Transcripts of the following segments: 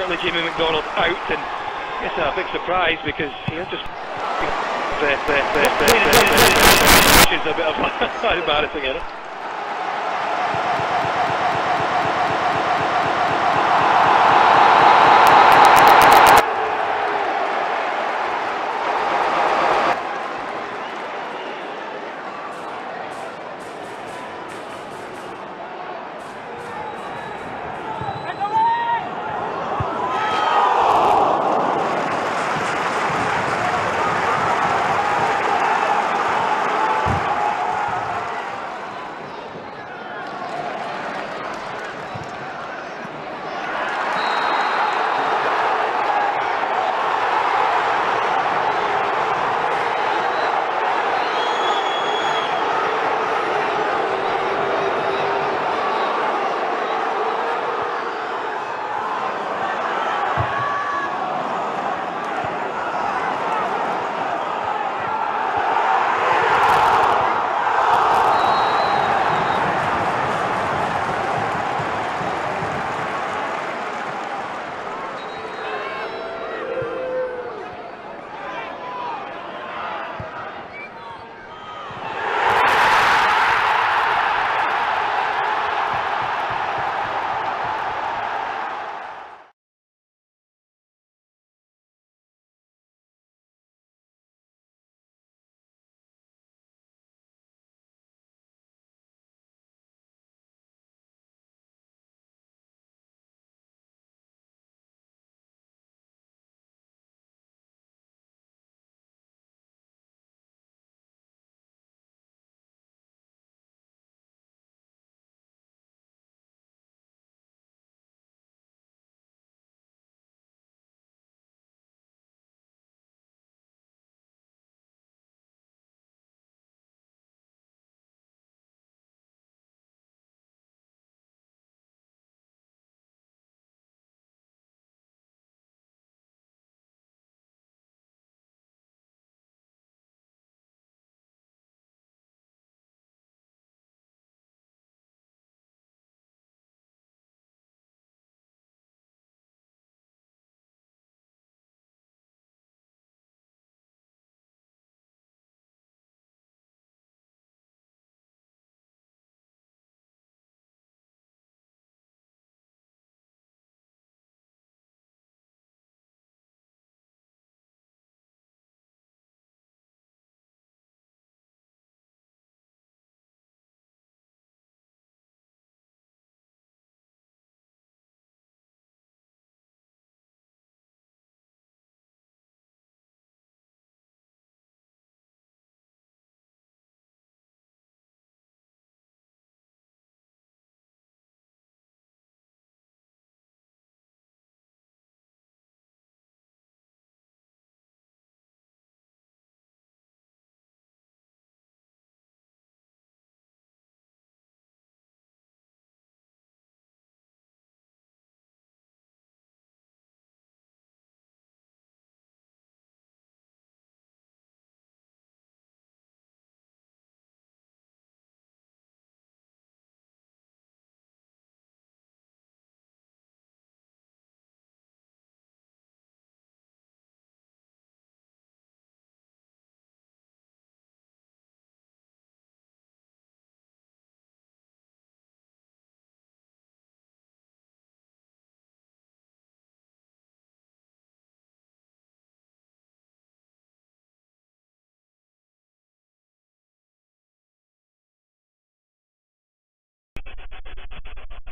certainly Jamie McDonald out, and it's a big surprise because he'll just which is a bit of embarrassing, isn't it?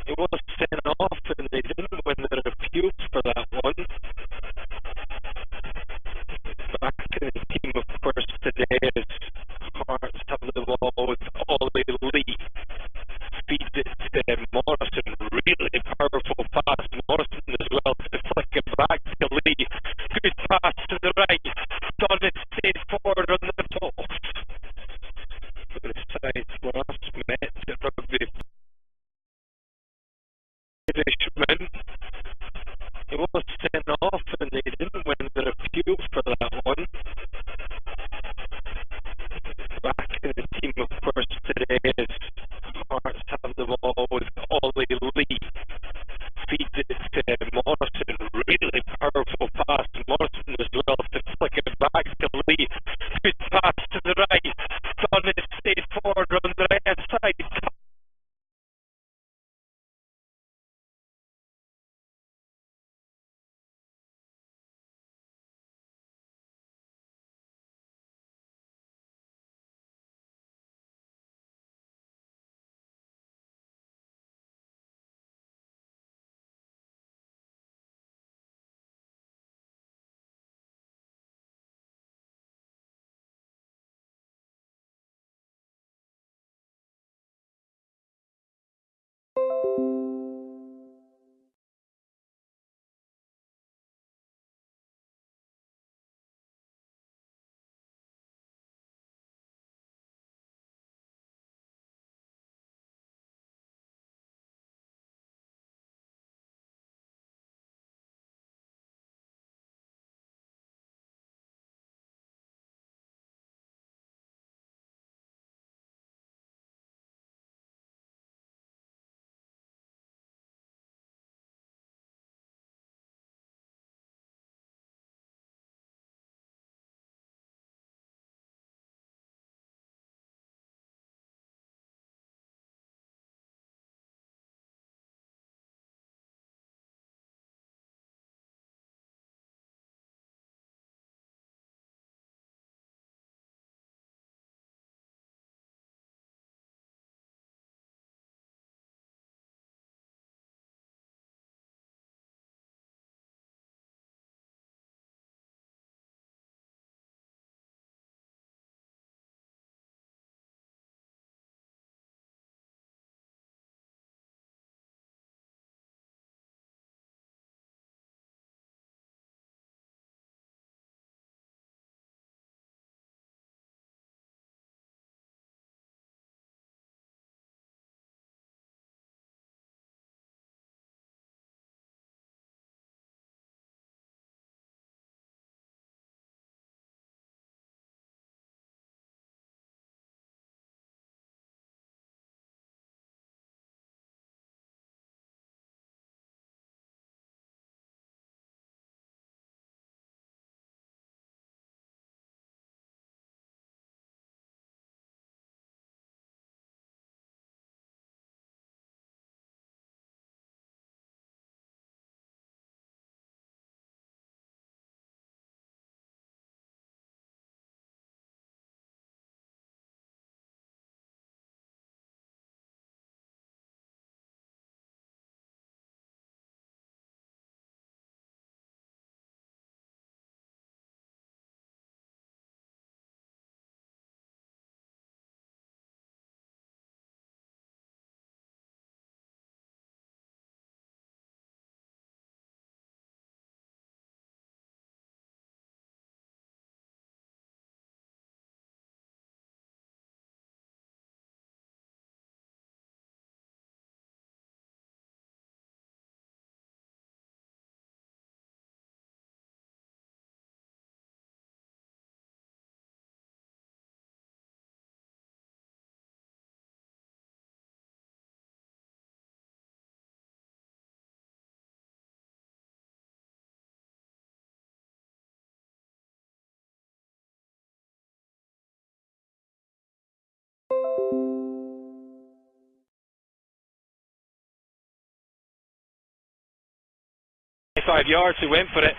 He was sent off and they didn't win their appeals for that one. Back in the team, of course, today is Hearts have the ball with Ollie Lee. Feeds it to Morrison. Really powerful pass. Morrison as well to flick it back to Lee. Good pass to the right. Donnet stays forward on the post. The sides last met at rugby. Irishman. He was sent off 25 yards, who went for it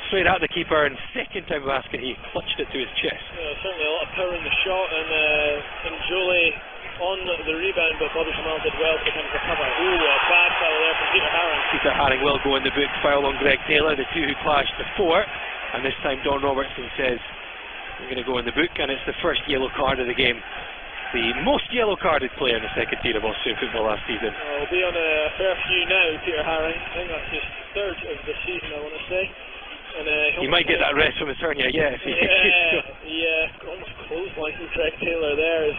straight at the keeper, and second time of asking, he clutched it to his chest. Yeah, certainly a lot of power in the shot, and Jolie on the rebound, but Bobby Kamal did well to kind of recover. Ooh, a bad foul there from Peter Haring. Peter Haring will go in the book, foul on Greg Taylor, the two who clashed before, and this time Don Robertson says we're going to go in the book, and it's the first yellow card of the game. The most yellow carded player in the second tier of Austrian football last season. We'll be on a fair few now, Peter Haring. I think that's his third of the season, I want to say. And he might get that rest from his hernia, yeah. Almost clothesline from Greg Taylor there as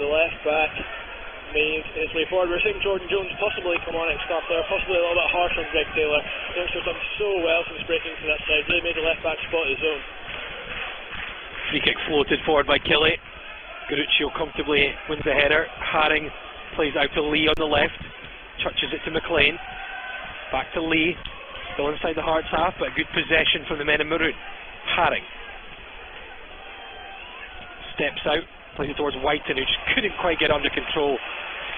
the left back made his way forward. We're seeing Jordan Jones possibly come on next stop there, possibly a little bit harsh on Greg Taylor. Youngster's done so well since breaking to that side, really made the left back spot his own. Free kick floated forward by Killie. Garuccio comfortably wins the header. Haring plays out to Lee on the left, touches it to McLean, back to Lee, still inside the Hearts half, but good possession from the men in maroon. Haring steps out, plays it towards Whiten, who just couldn't quite get under control,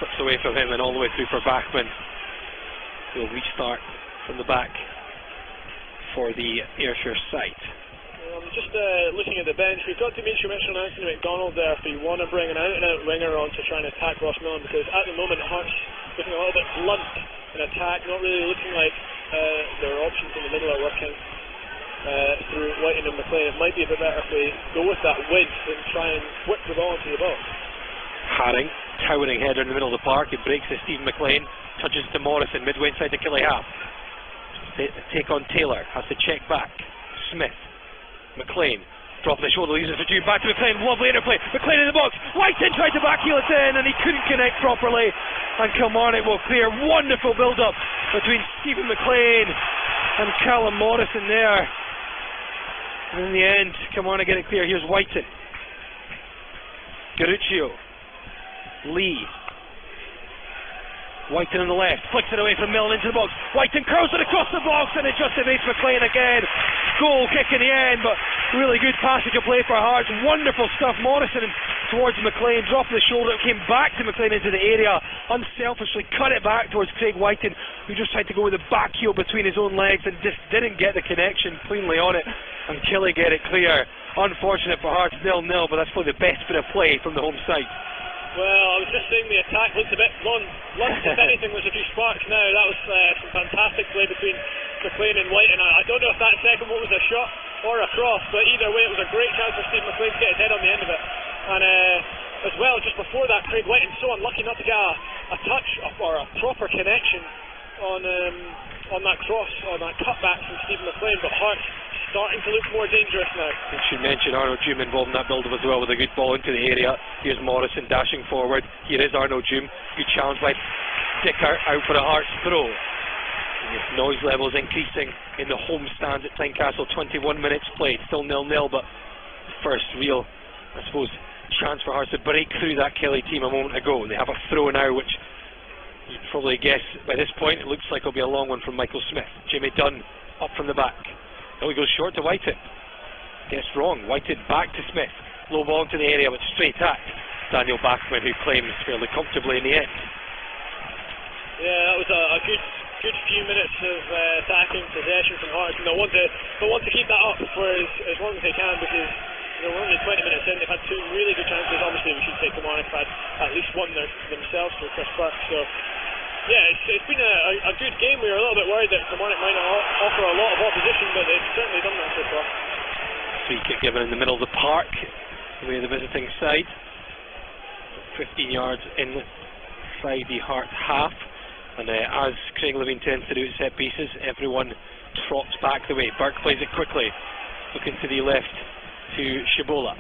slips away from him and all the way through for Bachmann. He'll restart from the back for the Ayrshire side. Just looking at the bench, we've got Dimitri Mitchell and Anthony McDonald there if you want to bring an out-and-out winger on to try and attack Ross Millen, because at the moment Hearts looking a little bit blunt in attack, not really looking like their options in the middle are working through Whiten and McLean. It might be a bit better if we go with that width and try and whip the ball into the box. Haring, towering header in the middle of the park, it breaks to Stephen McLean, touches to Morrison midway inside the Killie half. Take on Taylor, has to check back. Smith, McLean, dropping the shoulder, leaves it for June, back to McLean, lovely interplay, McLean in the box, Whiten tried to backheel it in and he couldn't connect properly, and Kilmarnock will clear. Wonderful build up between Stephen McLean and Callum Morrison there, and in the end Kilmarnock get it clear. Here's Whiten, Garuccio, Lee, Whiten on the left, flicks it away from Millen into the box. Whiten curls it across the box and it just evades McLean again. Goal kick in the end, but really good passage of play for Hearts. Wonderful stuff. Morrison towards McLean, dropped the shoulder, came back to McLean into the area, unselfishly cut it back towards Craig Whiten, who just tried to go with the back heel between his own legs and just didn't get the connection cleanly on it, and Killie get it clear. Unfortunate for Hearts, 0-0, but that's probably the best bit of play from the home side. Well, I was just saying the attack looked a bit blunt. If anything, was a few sparks now. That was some fantastic play between McLean and Whiten. I don't know if that second one was a shot or a cross, but either way, it was a great chance for Steve McLean to get his head on the end of it. And as well, just before that, Craig Whiten so unlucky not to get a touch or a proper connection on that cross, on that cutback from Steve McLean, but Hearts starting to look more dangerous now. I should mention Arnold Doom involved in that build-up as well, with a good ball into the area. Here's Morrison dashing forward. Here is Arnold Doom. Good challenge by Dicker, out for a Hearts throw. Noise levels increasing in the home stands at Tyncastle. 21 minutes played, still 0-0, but first real, I suppose, chance for Hearts to break through that Killie team a moment ago. They have a throw now, which you probably guess by this point it looks like it'll be a long one from Michael Smith. Jamie Dunn up from the back. Oh, he goes short to Whiten. Guess wrong. Whiten back to Smith. Low ball into the area, but straight at Daniel Bachmann, who claims fairly comfortably in the end. Yeah, that was a good few minutes of attacking possession from Hearts, and they'll want to keep that up for as long as they can, because we're only 20 minutes in. They've had two really good chances. Obviously, we should say Kilmarnock have had at least one themselves for Chris Burke. So yeah, it's been a good game. We were a little bit worried that Kilmarnock might not offer a lot of opposition, but they've certainly done that so far. Free kick given in the middle of the park, away the visiting side. 15 yards inside the Hearts half, and as Craig Levine tends to do at set pieces, everyone trots back the way. Burke plays it quickly, looking to the left to Shibola.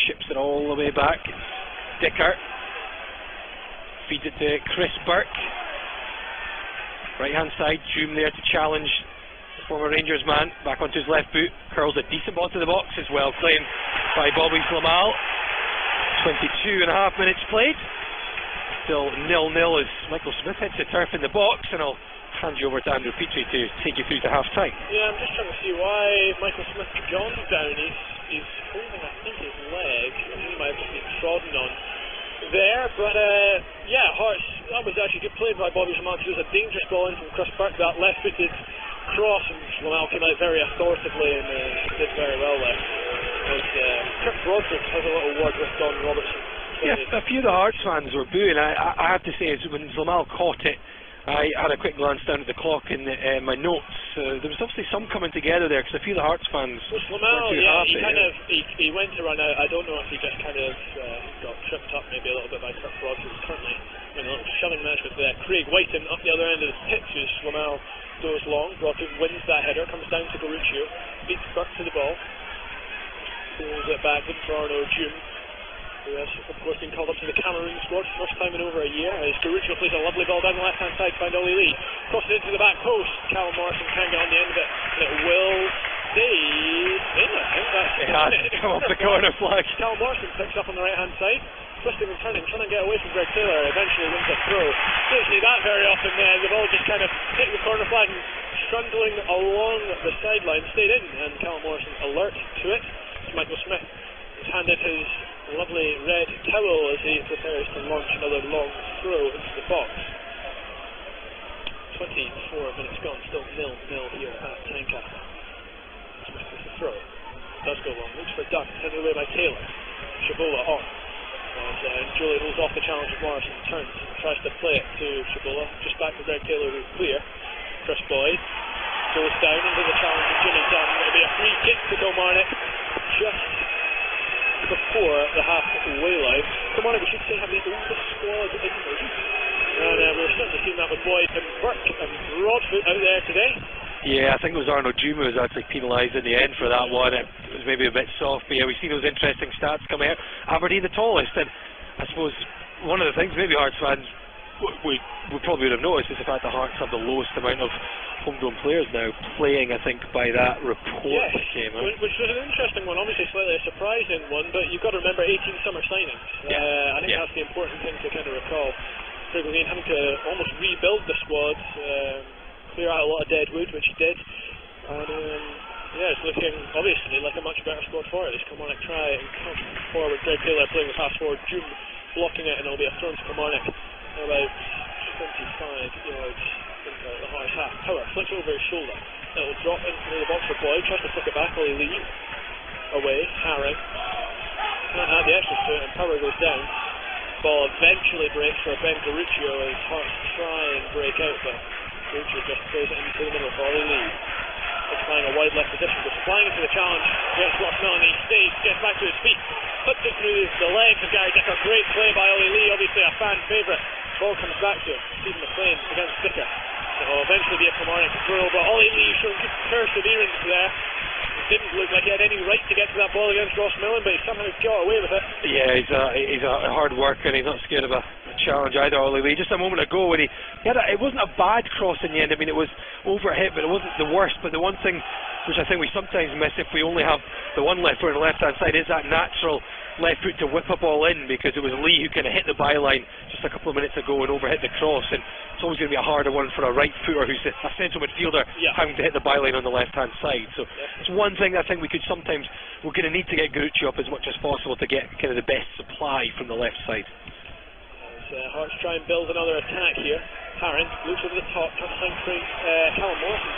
Ships it all the way back. Dicker feeds it to Chris Burke. Right hand side, Doom there to challenge the former Rangers man. Back onto his left boot, curls a decent ball to the box as well, claimed by Bobby Flamal. 22 and a half minutes played. Still 0-0 as Michael Smith hits the turf in the box, and I'll hand you over to Andrew Petrie to take you through to half time. Yeah, I'm just trying to see why Michael Smith gone down. He's holding, I think, his leg. I think he might have just been trodden on there, but yeah, Hearts that was actually good play by Bobby Jamal, because it was a dangerous ball in from Chris Burke, that left-footed cross, and Lamel came out very authoritatively and did very well there. Kirk Broderick has a little word with Don Robertson. Yeah, a few of the Hearts fans were booing. I have to say, when Lamel caught it, I had a quick glance down at the clock in my notes. There was obviously some coming together there, because a few of the Hearts fans Lamel, were too happy. He went to run out. I don't know if he just kind of got tripped up maybe a little bit by Kirk Broderick, who's currently in a little shoving match with Craig Whiten up the other end of the pitch, as Lamel goes long. Broderick wins that header, comes down to Garuccio, beats Burke to the ball, pulls it back in for Arno June, who has of course been called up to the Cameroon squad, first time in over a year, as Garuccio plays a lovely ball down the left hand side to find Ollie Lee, crosses into the back post. Callum Morrison can't get on the end of it, and it will stay in. I think that's come off the corner flag. Callum Morrison picks up on the right hand side, twisting and turning, trying to get away from Greg Taylor, eventually wins a throw. Don't see that very often. The ball just kind of hit the corner flag and trundling along the sideline, stayed in, and Callum Morrison alert to it. Michael Smith has handed his lovely red towel as he prepares to launch another long throw into the box. 24 minutes gone, still 0-0 here at Tyncastle. Smith with the throw, does go long, looks for Duck, sent away by Taylor. Shabola on, and Julie holds off the challenge of Morrison, turns, tries to play it to Shabola, just back to Greg Taylor, who's clear. Chris Boyd goes down into the challenge of Jimmy Dunn. It'll be a free kick to Kilmarnock just before the halfway line. Kilmarnock, we should say, have the oldest squad in the league, and we're certainly seeing that with Boyd and Burke and Broadfoot out there today. Yeah, I think it was Arno Juma who was actually penalised in the end for that one. It was maybe a bit soft, but yeah, we've seen those interesting stats coming out. Aberdeen the tallest, and I suppose one of the things maybe Hearts fans we probably would have noticed is the fact the Hearts have the lowest amount of homegrown players now playing, I think, by that report that came out. Which was an interesting one, obviously slightly a surprising one, but you've got to remember 18 summer signings. I think that's the important thing to kind of recall. Craig Levein having to almost rebuild the squad, clear out a lot of dead wood, which he did, and it's looking obviously like a much better squad for it. As Kilmarnock try and come forward, Greg Taylor playing the pass forward, June blocking it, and it'll be a throw to Kilmarnock about 25 yards into the Hearts half. Power flicks over his shoulder, it'll drop into the box for Boyd, tries to flick it back, Ollie Lee away, Haring can't add the extra to it, and Power goes down. Ball eventually breaks for Ben Garuccio as Hearts try and break out, but Garuccio just plays it into the middle for Ollie Lee. It's playing a wide left position, goes flying into the challenge, gets lost on, he stays, gets back to his feet, puts it through the legs of Gary Dicker. Great play by Ollie Lee, obviously a fan favourite. Ball comes back to him, Stephen McLean against Dicker. It'll eventually be a Kilmarnock throw, but Ollie Lee showing good perseverance there. It didn't look like he had any right to get to that ball against Ross Millen, but he somehow got away with it. Yeah, he's a hard worker, and he's not scared of a challenge either, Ollie Lee. Just a moment ago when he had it wasn't a bad cross in the end. I mean, it was overhit, but it wasn't the worst. But the one thing which I think we sometimes miss if we only have the one left foot on the left hand side is that natural left foot to whip a ball in, because it was Lee who kind of hit the byline just a couple of minutes ago and overhit the cross, and it's always going to be a harder one for a right footer who's a central midfielder having to hit the byline on the left hand side. So it's one thing I think we're going to need to get Garuccio up as much as possible to get kind of the best supply from the left side. Hearts try and build another attack here. Haring looks over the top, trying to find Callum Morrison,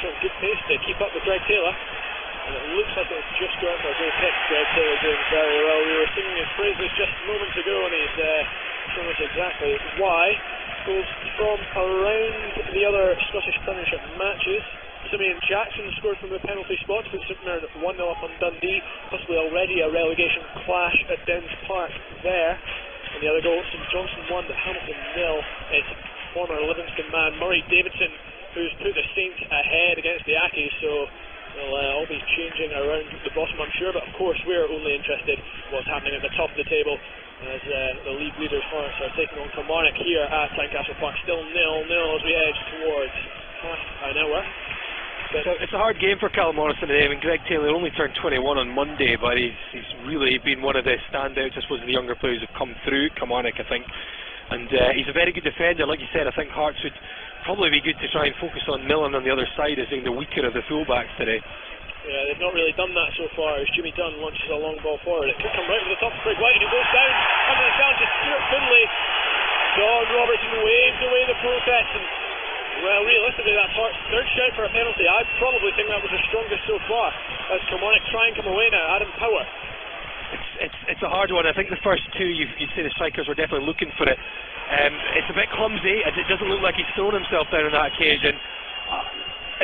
showing good pace to keep up with Greg Taylor, and it looks like it's just going for a great hit. Greg Taylor doing very well. We were singing his praises just moments ago, and he's showing us exactly why. Goes from around the other Scottish Premiership matches. Simeon Jackson scored from the penalty spot to put St Mirren 1-0 up on Dundee, possibly already a relegation clash at Dens Park there. And the other goal, St Johnson 1, Hamilton 0. It's former Livingston man Murray Davidson who's put the Saints ahead against the Ackies, so they'll all be changing around the bottom, I'm sure, but of course we're only interested in what's happening at the top of the table as the league leaders Hearts are taking on Kilmarnock here at Tyncastle Park. Still 0-0 as we edge towards half an hour. It's a hard game for Callum Morrison today. I mean, Greg Taylor only turned 21 on Monday, but he's really been one of the standouts, I suppose, of the younger players who've come through Kilmarnock, I think. And he's a very good defender. Like you said, I think Hearts would probably be good to try and focus on Millen on the other side as being the weaker of the fullbacks today. Yeah, they've not really done that so far as Jimmy Dunn launches a long ball forward. It could come right to the top of Craig White, and he goes down under the challenge of Stuart Finlay. Don Robertson waves away the protest, and well, realistically, that's third shout for a penalty. I probably think that was the strongest so far, as Kilmarnock try and come away now. Adam Power. It's a hard one. I think the first two, you'd say the strikers were definitely looking for it. It's a bit clumsy, and it doesn't look like he's thrown himself down on that occasion.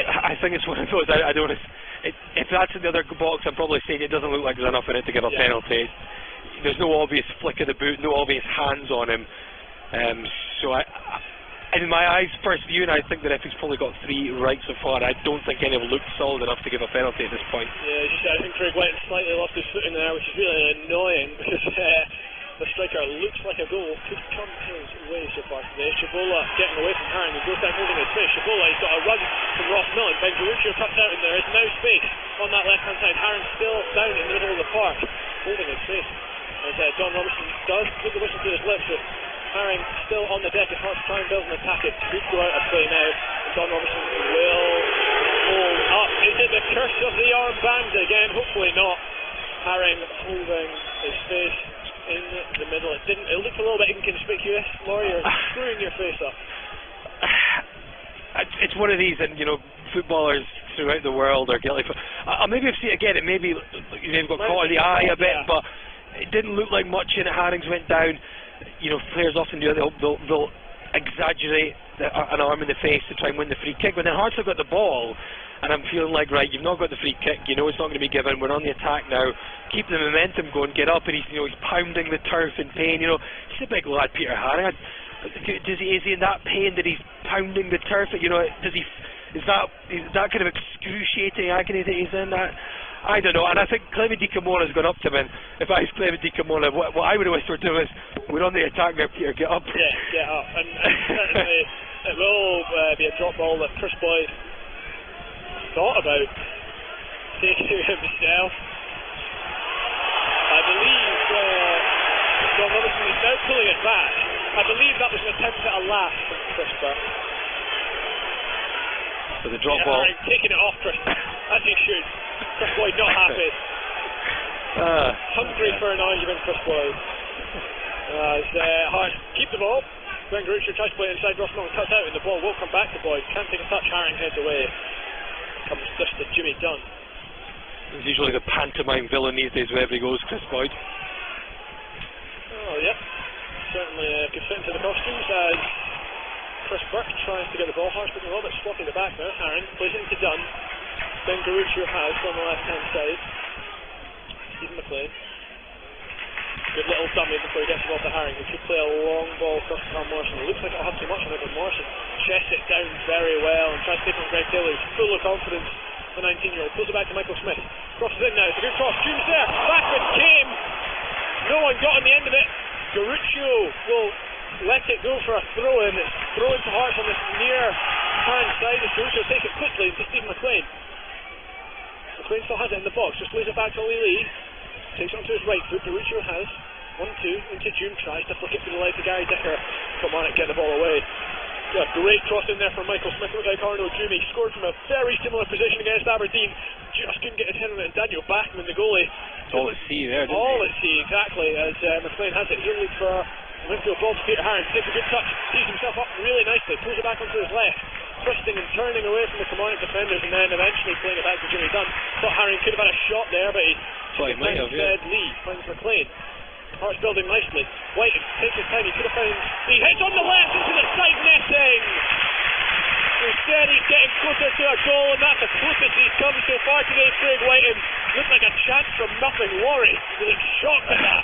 I think it's one of those. I don't. If that's in the other box, I'm probably saying it doesn't look like there's enough in it to give a penalty. There's no obvious flick of the boot, no obvious hands on him. So in my eyes, first viewing, I think the referee's probably got 3 right so far. I don't think any of them looked solid enough to give a penalty at this point. Yeah, as you said, I think Craig White slightly lost his footing there, which is really annoying because the striker looks like a goal could come his way so far today. Shabola getting away from Haring, he goes down holding his face. Shabola, he's got a run from Ross Millen. Ben Garuccio cuts out, and there is now space on that left hand side. Haring still down in the middle of the park, holding his face. As Don Robertson does put the whistle to his lips, but Haring still on the deck. It's hard to try and build an attack. It could go out of play now. Don Robertson will hold up. Is it the curse of the armband again? Hopefully not. Haring holding his face in the middle. It looked a little bit inconspicuous. Laurie, you're screwing your face up. It's one of these, and you know, footballers throughout the world are guilty. Maybe I've seen it again. It maybe got caught in the eye a bit, but it didn't look like much in it. Haring's went down. You know, players often do it. They'll exaggerate an arm in the face to try and win the free kick. But then Hearts have got the ball, and I'm feeling like, right, you've not got the free kick. You know it's not going to be given. We're on the attack now. Keep the momentum going. Get up, and he's pounding the turf in pain. You know, he's a big lad, Peter Haring. Is he in that pain that he's pounding the turf? You know, is that kind of excruciating agony that he's in? I don't know, and I think Clement Dicamona's gone up to him, and if I was Clement Dicamona, what I would have wished to do is, we're on the attack now, Peter, get up. Yeah, get up, and certainly it will be a drop ball that Chris Boyd thought about taking himself. I believe John Robertson is now pulling it back. I believe that was an attempt at a laugh from Chris Burke. So the drop ball. Taking it off Chris, as he should. Chris Boyd not happy. Hungry for an argument, Chris Boyd. As Hearts keep the ball. Ben Garuccio tries to play it inside. Ross Millen cuts out, and the ball will come back to Boyd. Can't take a touch. Haring heads away. Comes just to Jimmy Dunn. He's usually the pantomime villain these days wherever he goes, Chris Boyd. Oh, yeah. Certainly could fit into the costumes as Chris Burke tries to get the ball. Hearts looking a little bit sloppy at the back now. Haring plays it into Dunn. Ben Garuccio has on the left hand side. Stephen McLean. Good little dummy before he gets the ball to Haring. He could play a long ball across to Carl Morrison. It looks like it'll have too much on it, but Morrison chests it down very well and tries to take on Greg Taylor. He's full of confidence, the 19-year-old. Pulls it back to Michael Smith. Crosses in now. It's a good cross. June's there. Backman came. No one got on the end of it. Garuccio will let it go for a throw-in. It's thrown to Hearts on this near hand side as Garuccio takes it quickly to Stephen McLean. McLean still has it in the box, just lays it back to Lee. Takes it onto his right foot. Garuccio has 1-2 into June, tries to flick it to the left to Gary Dicker. Kilmarnock get the ball away. Yeah, great cross in there from Michael Smith. Looked like Arno Jumi scored from a very similar position against Aberdeen. Just couldn't get his head on it. And Daniel Bachman, the goalie. All at sea there, didn't all at sea, exactly. As McLean has it. He'll look for a midfield ball to Peter Haring. Takes a good touch. Tees himself up really nicely. Pulls it back onto his left. Twisting and turning away from the Kilmarnock defenders, and then eventually playing it back to Jimmy Dunn. Thought Haring could have had a shot there, but he instead Lee finds McLean. Hearts building nicely. White takes his time. He could have found. He hits on the left into the side netting. Instead, he's getting closer to a goal, and that's the closest he's come so far today. Craig Whiten looked like a chance from nothing. Laurie was shocked at that.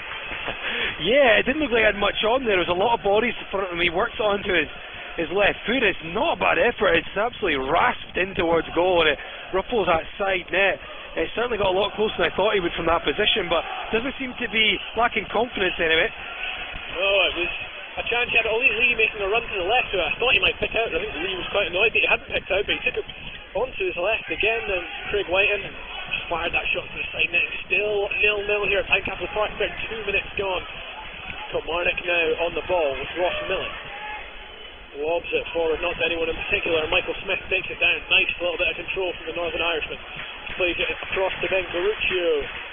Yeah, it didn't look like he had much on there. There was a lot of bodies in front of him. He works onto his left foot. It's not a bad effort. It's absolutely rasped in towards goal, and it ruffles that side net. It certainly got a lot closer than I thought he would from that position, but doesn't seem to be lacking confidence anyway. Oh, it was a chance. He had only Lee making a run to the left, who I thought he might pick out. I think Lee was quite annoyed that he hadn't picked out, but he took it onto his left again. And Craig Whiten just fired that shot to the side net. Still 0-0 here at Tyncastle Park. About 2 minutes gone. Kilmarnock now on the ball with Ross Millen. Lobs it forward, not to anyone in particular. Michael Smith takes it down. Nice little bit of control from the Northern Irishman. Plays it across to Ben Garuccio,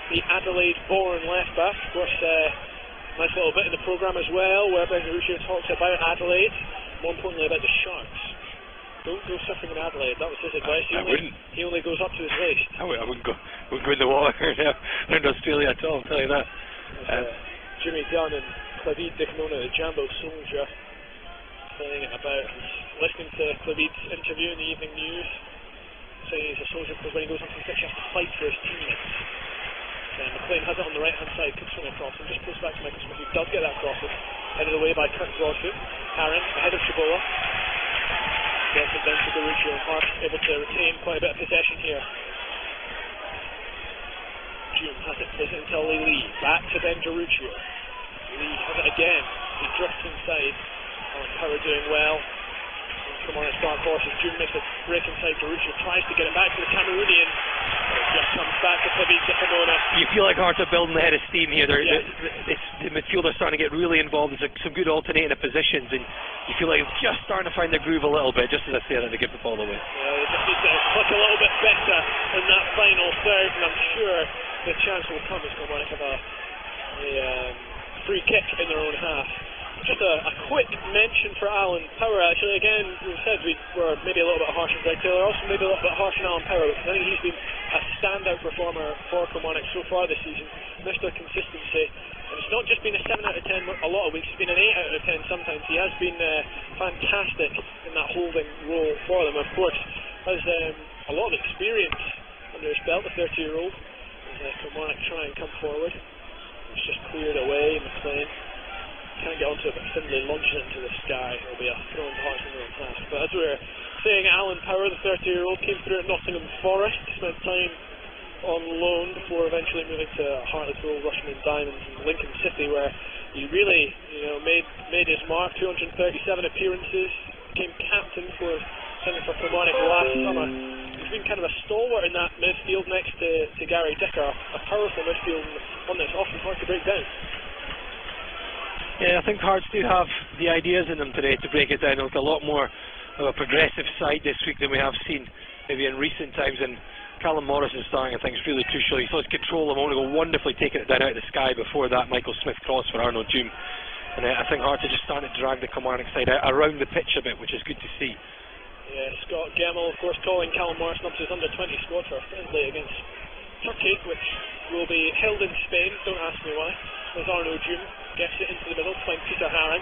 the Adelaide-born left back. Of course, Nice little bit in the programme as well, where Benjaruccio talks about Adelaide, more importantly about the Sharks. Don't go surfing in Adelaide, that was his advice. He only goes up to his waist. I wouldn't go in the water around Australia at all, I'll tell you that. Jimmy Dunn and Clavid Dicamona, the Jambo Soldier, playing it about. Listening to Clavid's interview in the evening news, saying he's a soldier because when he goes onto the pitch he has to fight for his teammates. McLean has it on the right hand side, could swing across and just goes back to Michael Smith, who does get that cross, headed away by Kirk Broadfoot. Aaron ahead of Chabola, gets it down to Garuccio, and Hart able to retain quite a bit of possession here. June has it, plays it into Lee, back to Ben Garuccio. Lee has it again, he drifts inside. Power doing well. Kilmarnock's dark horses. June makes a break inside. Garuccio tries to get it back to the Cameroonian. It just comes back to Clavid Dicamona. You feel like Hearts are building ahead of steam here. The midfielders starting to get really involved. There's some good alternating of positions, and you feel like they're just starting to find their groove a little bit, just as I say that to give the ball away. Yeah, they just need to click a little bit better in that final third, and I'm sure the chance will come as Kilmarnock have a free kick in their own half. Just a quick mention for Alan Power, actually. Again, we said we were maybe a little bit harsh on Greg Taylor, also maybe a little bit harsh on Alan Power, because I think he's been a standout performer for Kilmarnock so far this season. Mr. Consistency, and it's not just been a 7 out of 10 a lot of weeks, it's been an 8 out of 10 sometimes. He has been fantastic in that holding role for them. Of course, has a lot of experience under his belt, the 30-year-old. As Kilmarnock try and come forward, it's just cleared away. McLean can't get onto it, but Finlay launches it into the sky. It'll be a throw in the Hearts in their own half. But as we were saying, Alan Power, the 30-year-old, came through at Nottingham Forest, spent time on loan before eventually moving to Hartlepool, Rushden and Diamonds and Lincoln City, where he really, made his mark. 237 appearances, became captain for Kilmarnock last summer. He's been kind of a stalwart in that midfield next to Gary Dicker, a powerful midfield, one that's often hard to break down. Yeah, I think Hearts do have the ideas in them today to break it down. It's a lot more of a progressive side this week than we have seen maybe in recent times, and Callum Morrison starting, I think, is really crucial. He saw his control a moment ago, wonderfully taking it down out of the sky. Before that, Michael Smith cross for Arnold Doom, and I think Hearts are just starting to drag the Kilmarnock side out around the pitch a bit, which is good to see. Yeah, Scott Gemmell, of course, calling Callum Morrison up to his under-20 squad for a friendly against Turkey, which will be held in Spain. Don't ask me why. As Arnold Doom gets it into the middle, playing Peter Haring.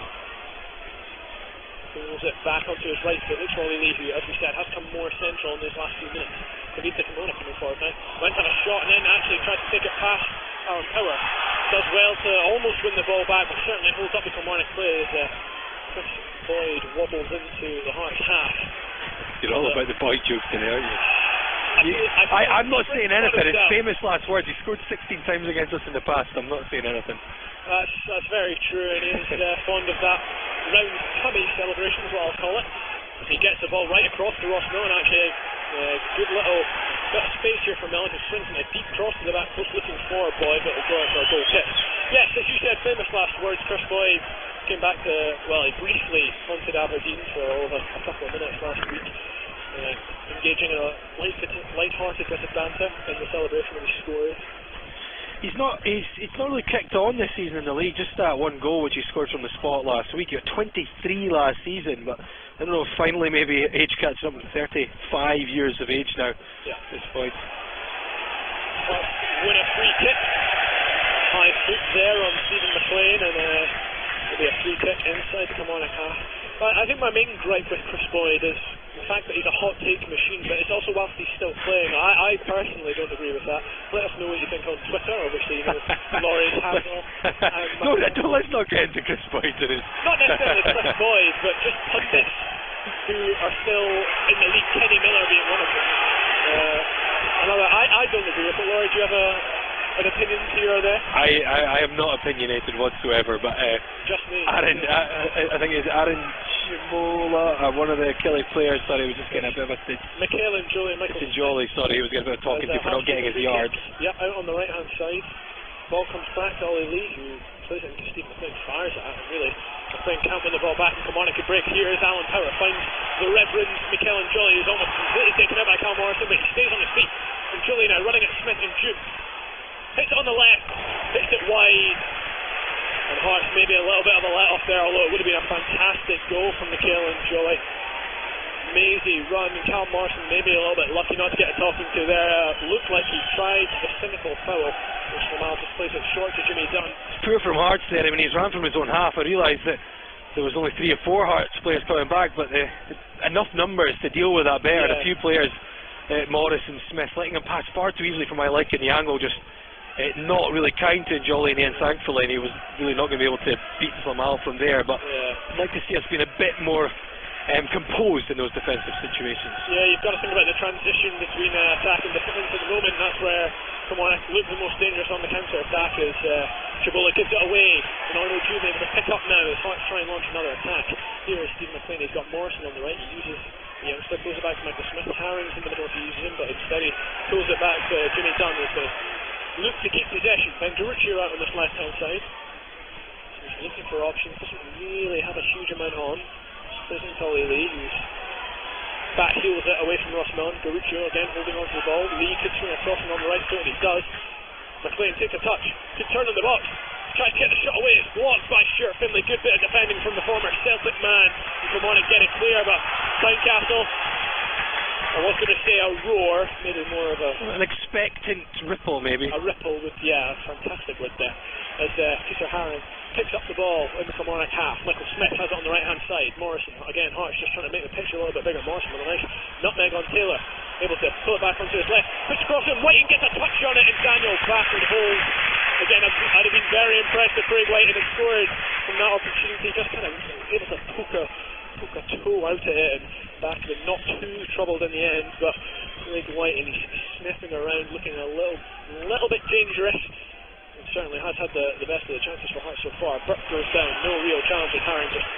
Pulls it back onto his right foot. Looks for Ollie Lee, who, as we said, has come more central in these last few minutes. Clavid Dicamona coming forward now. Went on a shot and then actually tried to take it past Alan Power. Does well to almost win the ball back, but certainly holds up the Kilmarnock play as Chris Boyd wobbles into the Hearts half. You're all about the Boyd joke today, aren't you? I'm not saying anything. It's famous last words. He scored 16 times against us in the past. I'm not saying anything. That's very true, and he's fond of that round tummy celebration, is what I'll call it. He gets the ball right across to Ross Millen, actually. Good little bit of space here for Millen, who swings in a deep cross to the back post, looking for Boyd, but will go for a goal kick. Yes, as you said, famous last words. Chris Boyd came back to, he briefly haunted Aberdeen for over a couple of minutes last week. Engaging in a light-hearted bit of banter in the celebration when he scored. He's not really kicked on this season in the league. Just that one goal which he scored from the spot last week. He was 23 last season, but I don't know, finally maybe age catching up to 35 years of age now. Yeah. At this point. Win a free kick. High foot there on Stephen McLean, and it'll be a free kick inside the Kilmarnock half. I think my main gripe with Chris Boyd is the fact that he's a hot take machine, but it's also whilst he's still playing. I personally don't agree with that. Let us know what you think on Twitter. Obviously, Laurie Hazel. Let's not get into Chris Boyd today. Not necessarily Chris Boyd, but just pundits who are still in the league. Kenny Miller being one of them. I don't agree with it. Laurie, do you have an opinion here or there? I am not opinionated whatsoever, but just me. Aaron, I think it's Aaron Chimola, one of the Killie players. Sorry, he was just getting a bit of a stitch. Michael and Jolie, sorry, he was getting a bit of talking to for not getting his yards. Yeah, out on the right hand side. Ball comes back to Ollie Lee, who plays it into Stephen McLean, fires it at him, really. McLean can't win the ball back, and Kilmarnock could break. Here is Alan Power, finds the Reverend Michael and Jolie, who's almost completely taken out by Cal Morrison, but he stays on his feet. And Jolie now running at Smith and June. Hits it on the left, hits it wide. And Hearts maybe a little bit of a let-off there, although it would have been a fantastic goal from McHale and Joey. Maisie run, Cal Morrison maybe a little bit lucky not to get a talking to there. Looked like he tried the cynical foul, which Lamar just plays it short to Jimmy Dunn. Poor from Hearts there. I mean, he's ran from his own half. I realised that there was only 3 or 4 Hearts players coming back, but enough numbers to deal with that bear. And a few players, Morris and Smith, letting him pass far too easily for my liking. The angle just not really kind to Jolly in the end, thankfully, and he was really not going to be able to beat Slamal from there. But I'd like to see us being a bit more composed in those defensive situations. Yeah, you've got to think about the transition between attack and defence at the moment. That's where Kilmarnock look the most dangerous on the counter-attack as Chabola gives it away, and Arnold Juve able to pick up now as Hearts try and launch another attack. Here is Stephen McLean. He's got Morrison on the right. He uses the youngster, throws it back to Michael Smith. Herring's in the middle to use him, but instead he throws it back to Jimmy Dunn as they look to keep possession. Ben Garuccio out on this left-hand side. He's looking for options. Doesn't really have a huge amount on. Isn't Ollie Lee, who's back heels it away from Ross Milne. Garuccio again holding on to the ball. Lee could swing across him on the right foot, and he does. McLean takes a touch, good turn in the box, tries to get the shot away, it's blocked by Stuart Finlay. Good bit of defending from the former Celtic man. And Kilmarnock get it clear, but Tyncastle, I was going to say a roar, maybe more of an expectant ripple, maybe. A ripple with, a fantastic with there. As Peter Herring picks up the ball in the Kilmarnock half. Michael Smith has it on the right hand side. Morrison, again, Hearts just trying to make the picture a little bit bigger. Morrison with a nice nutmeg on Taylor, able to pull it back onto his left. Puts across him, Whiting gets a touch on it, and Daniel Bafford holds. Again, I'd have been very impressed if Craig Whiting had scored from that opportunity. Just kind of able to poke a toe out at it, and Bafford not too troubled in the end. But Craig Whiting, he's sniffing around, looking a little bit dangerous. Certainly has had the best of the chances for Hearts so far. Burke goes down, no real challenge, and Herring just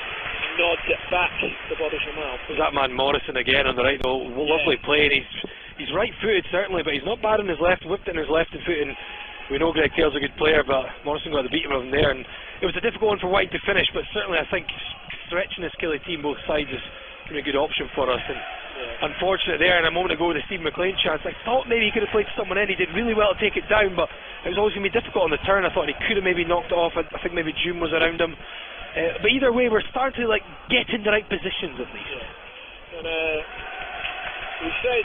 nods it back to Bobby Jamal. That man Morrison again on the right, though. Lovely play, and he's right-footed certainly, but he's not bad on his left. Whipped it in his left foot, and we know Greg Taylor's a good player, but Morrison got the beating of him there, and it was a difficult one for White to finish. But certainly I think stretching this Killie team both sides is going to be a good option for us. And unfortunate there, and a moment ago the Steve McLean chance, I thought maybe he could have played someone in. He did really well to take it down, but it was always going to be difficult on the turn. I thought he could have maybe knocked it off. I think maybe June was around him, but either way we're starting to get in the right positions at least. And we said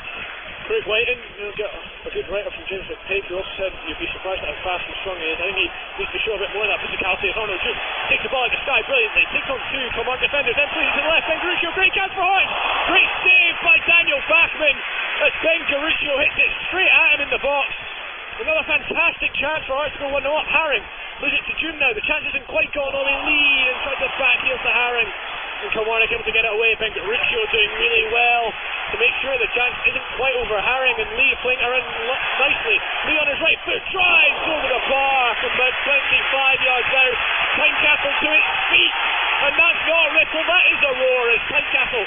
Craig Whiting, got a good writer from James McPake, who also said you'd be surprised at how fast and strong he is. I think he needs to show a bit more of that physicality. As Arnold June takes the ball at the sky brilliantly, takes on 2 Kilmarnock defenders, then plays it to the left. Ben Garuccio, great chance for Hearts, great save by Daniel Bachman as Ben Garuccio hits it straight at him in the box. Another fantastic chance for Hearts to go 1-0 up. Herring plays it to June now, the chance isn't quite gone. Ollie Lee and tries to back heel to Herring, and Kilmarnock able to get it away. Ben Garuccio doing really well to make sure the chance isn't quite over. Herring and Lee playing around nicely. Lee on his right foot drives over the bar from about 25 yards out. Tyncastle to its feet, and that's not a ripple, that is a roar as Tyncastle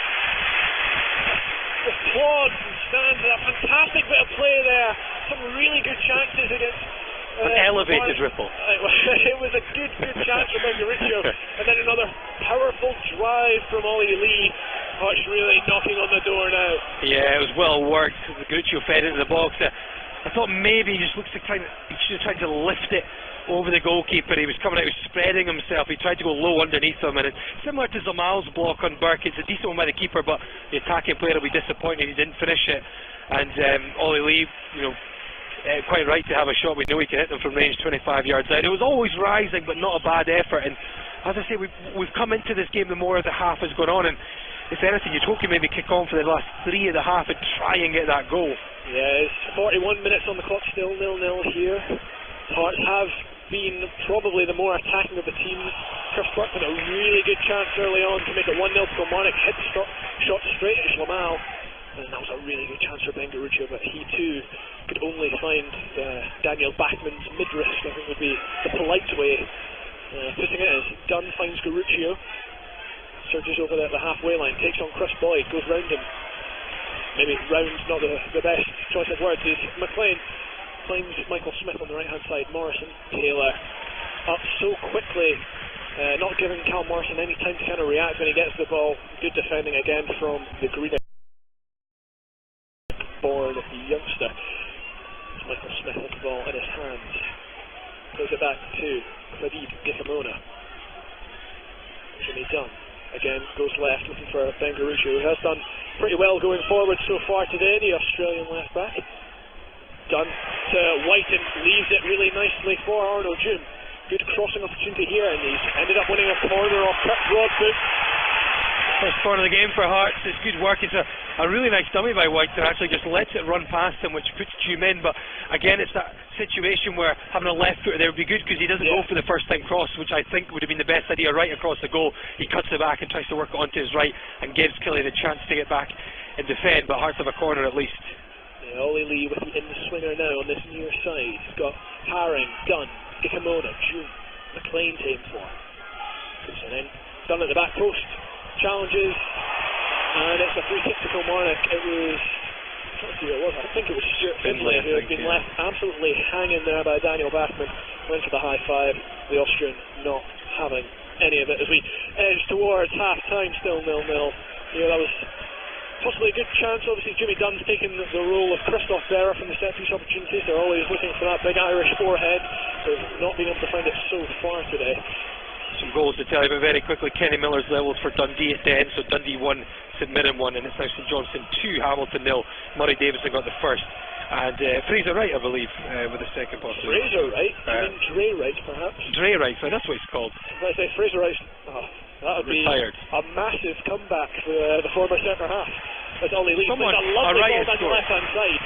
applauds and stands. A fantastic bit of play there, some really good chances against an elevated ripple. It was a good chance from Ben Garuccio, and then another powerful drive from Ollie Lee. Hearts really knocking on the door now. Yeah, it was well worked. Garuccio fed into the box. I thought maybe he just looks like he should have tried to lift it over the goalkeeper. He was coming out, he was spreading himself. He tried to go low underneath him, and it's similar to Zamal's block on Burke. It's a decent one by the keeper, but the attacking player will be disappointed he didn't finish it. And Ollie Lee, quite right to have a shot. We know he can hit them from range 25 yards out. It was always rising, but not a bad effort. And as I say, we've come into this game the more as the half has gone on, and if anything, you'd hope you maybe kick on for the last 3 of the half and try and get that goal. Yeah, it's 41 minutes on the clock, still 0-0 here. Hearts have been probably the more attacking of the teams. Chris Burke had a really good chance early on to make it 1-0 to Kilmarnock, hit the shot straight at Schlamal, and that was a really good chance for Ben Garuccio, but he too could only find Daniel Bachman's mid-wrist, I think would be the polite way. Putting it as Dunn finds Garuccio, surges over the halfway line, takes on Chris Boyd, goes round him. Maybe round's not the best choice of words. Is McLean finds Michael Smith on the right hand side. Morrison, Taylor up so quickly, not giving Cal Morrison any time to kind of react when he gets the ball. Good defending again from the green born youngster. Michael Smith has the ball in his hands. Goes it back to Pradeep Dikamona. Jimmy Dunn again goes left, looking for Ben Garuccio, who has done pretty well going forward so far today, the Australian left back. Dunn to Whiten, leaves it really nicely for Arnold June. Good crossing opportunity here, and he's ended up winning a corner off Kirk Broadfoot. First corner of the game for Hearts. It's good work. It's a really nice dummy by White that actually just lets it run past him, which puts Hume in. But again, it's that situation where having a left footer there would be good, because he doesn't go for the first time cross, which I think would have been the best idea right across the goal. He cuts it back and tries to work it onto his right and gives Killie the chance to get back and defend. But Hearts have a corner at least. Yeah, Ollie Lee with the in-swinger now on this near side. He's got Haring, Dunn, Dikamona, June, McLean to aim for. And then Dunn at the back post. Challenges, and it's a free kick to Kilmarnock. It was, I'm trying to see who it was, I think it was Stuart Findlay, who had been left absolutely hanging there by Daniel Bachmann. Went for the high five, the Austrian not having any of it as we edge towards half time, still 0-0. You know, that was possibly a good chance. Obviously Jimmy Dunn's taken the role of Christoph Berra from the set piece opportunities. They're always looking for that big Irish forehead. They've not been able to find it so far today. Some goals to tell you about very quickly. Kenny Miller's levels for Dundee at the end, so Dundee 1, St Mirren 1, and it's now St Johnstone 2, Hamilton 0. Murray Davison got the first, and Fraser Wright, I believe, with the second possibly. Fraser Wright? You mean Dre Wright, perhaps? Dre Wright, so that's what it's called. I say Fraser Wright. That would be a massive comeback for the former centre half. As Ollie Lee plays a lovely ball down the left hand side.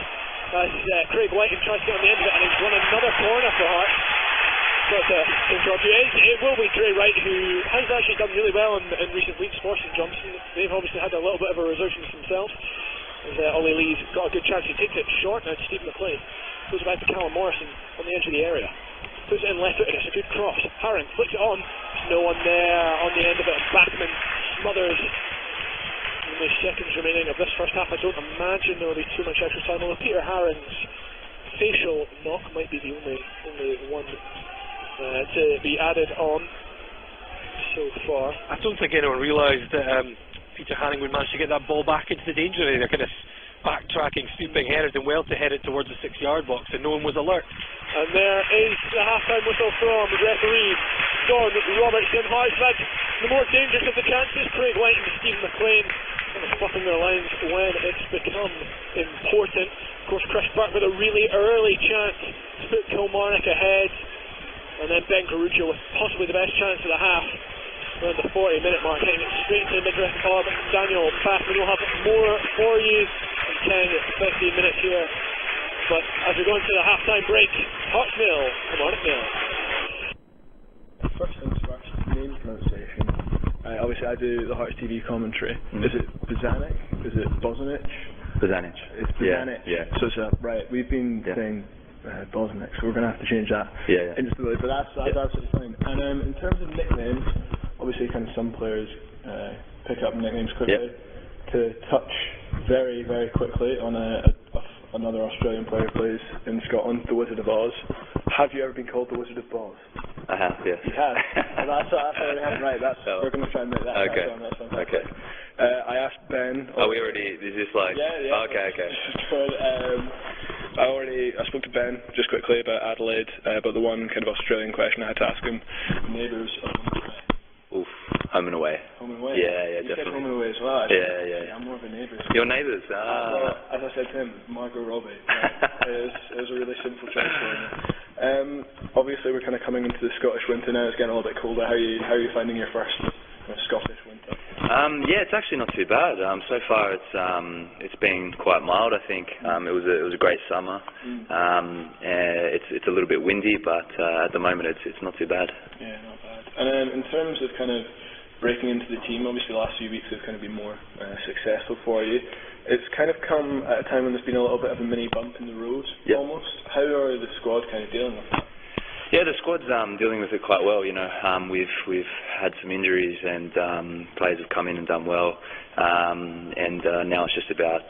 As Craig Whiten tries to get on the end of it, and he's won another corner for Hearts. But it will be Dre Wright, who has actually done really well in recent weeks for St Johnstone. They've obviously had a little bit of a resurgence themselves. As Ollie Lee's got a good chance. He takes it short now to Stephen McLean. Goes back to Callum Morrison on the edge of the area. Puts it in left foot, and it's a good cross. Haring flicks it on. There's no one there on the end of it. Bachmann smothers. Only seconds remaining of this first half. I don't imagine there will be too much extra time. Although Peter Haring's facial knock might be the only one to be added on so far. I don't think anyone realised that Peter Haring would manage to get that ball back into the danger area. They're kind of backtracking, stooping, headed and well to head it towards the 6-yard box, and no one was alert. And there is the half-time whistle from referee Don Robertson. Hearts had the more dangerous of the chances. Craig White and Stephen McLean fluffing their lines when it's become important. Of course, Chris Burke with a really early chance to put Kilmarnock ahead. And then Ben Garuccio with possibly the best chance of the half around the 40-minute mark, hitting it straight to the midriff of Daniel Bachmann. We'll have more for you in 10-15 minutes here. But as we go into the half-time break, Hearts 0, Kilmarnock 0. First things first, name pronunciation. Obviously I do the Hearts TV commentary. Is it Bozanic? Is it Bozanic? Bozanic. It's Bozanic. Yeah. So it's right, we've been saying Bosniak, so we're going to have to change that instantly, but that's absolutely fine. And in terms of nicknames, obviously kind of some players pick up nicknames quickly. To touch very, very quickly on another Australian player who plays in Scotland, the Wizard of Oz. Have you ever been called the Wizard of Oz? I have, yes. You have? Well, that's already happened, right? We're going to try and make that happen. Okay. I asked Ben... is this like... Yeah. Okay. I spoke to Ben just quickly about Adelaide, but the one kind of Australian question I had to ask him, neighbours or home and away? Oof, home and away. Home and away? Yeah, you definitely. Said home and away as well. Yeah. I'm more of a neighbours. Your neighbours? Well, as I said to him, Margot Robbie. It was a really simple choice for me. Obviously we're kind of coming into the Scottish winter now, it's getting a little bit colder. How are you finding your first Scottish winter? It's actually not too bad. So far it's been quite mild, I think. It was a great summer. It's a little bit windy, but at the moment it's not too bad. Yeah, not bad. And in terms of kind of breaking into the team, obviously the last few weeks have kind of been more successful for you. It's kind of come at a time when there's been a little bit of a mini bump in the road, almost. How are the squad kind of dealing with that? Yeah, the squad's dealing with it quite well. You know, we've had some injuries, and players have come in and done well. And now it's just about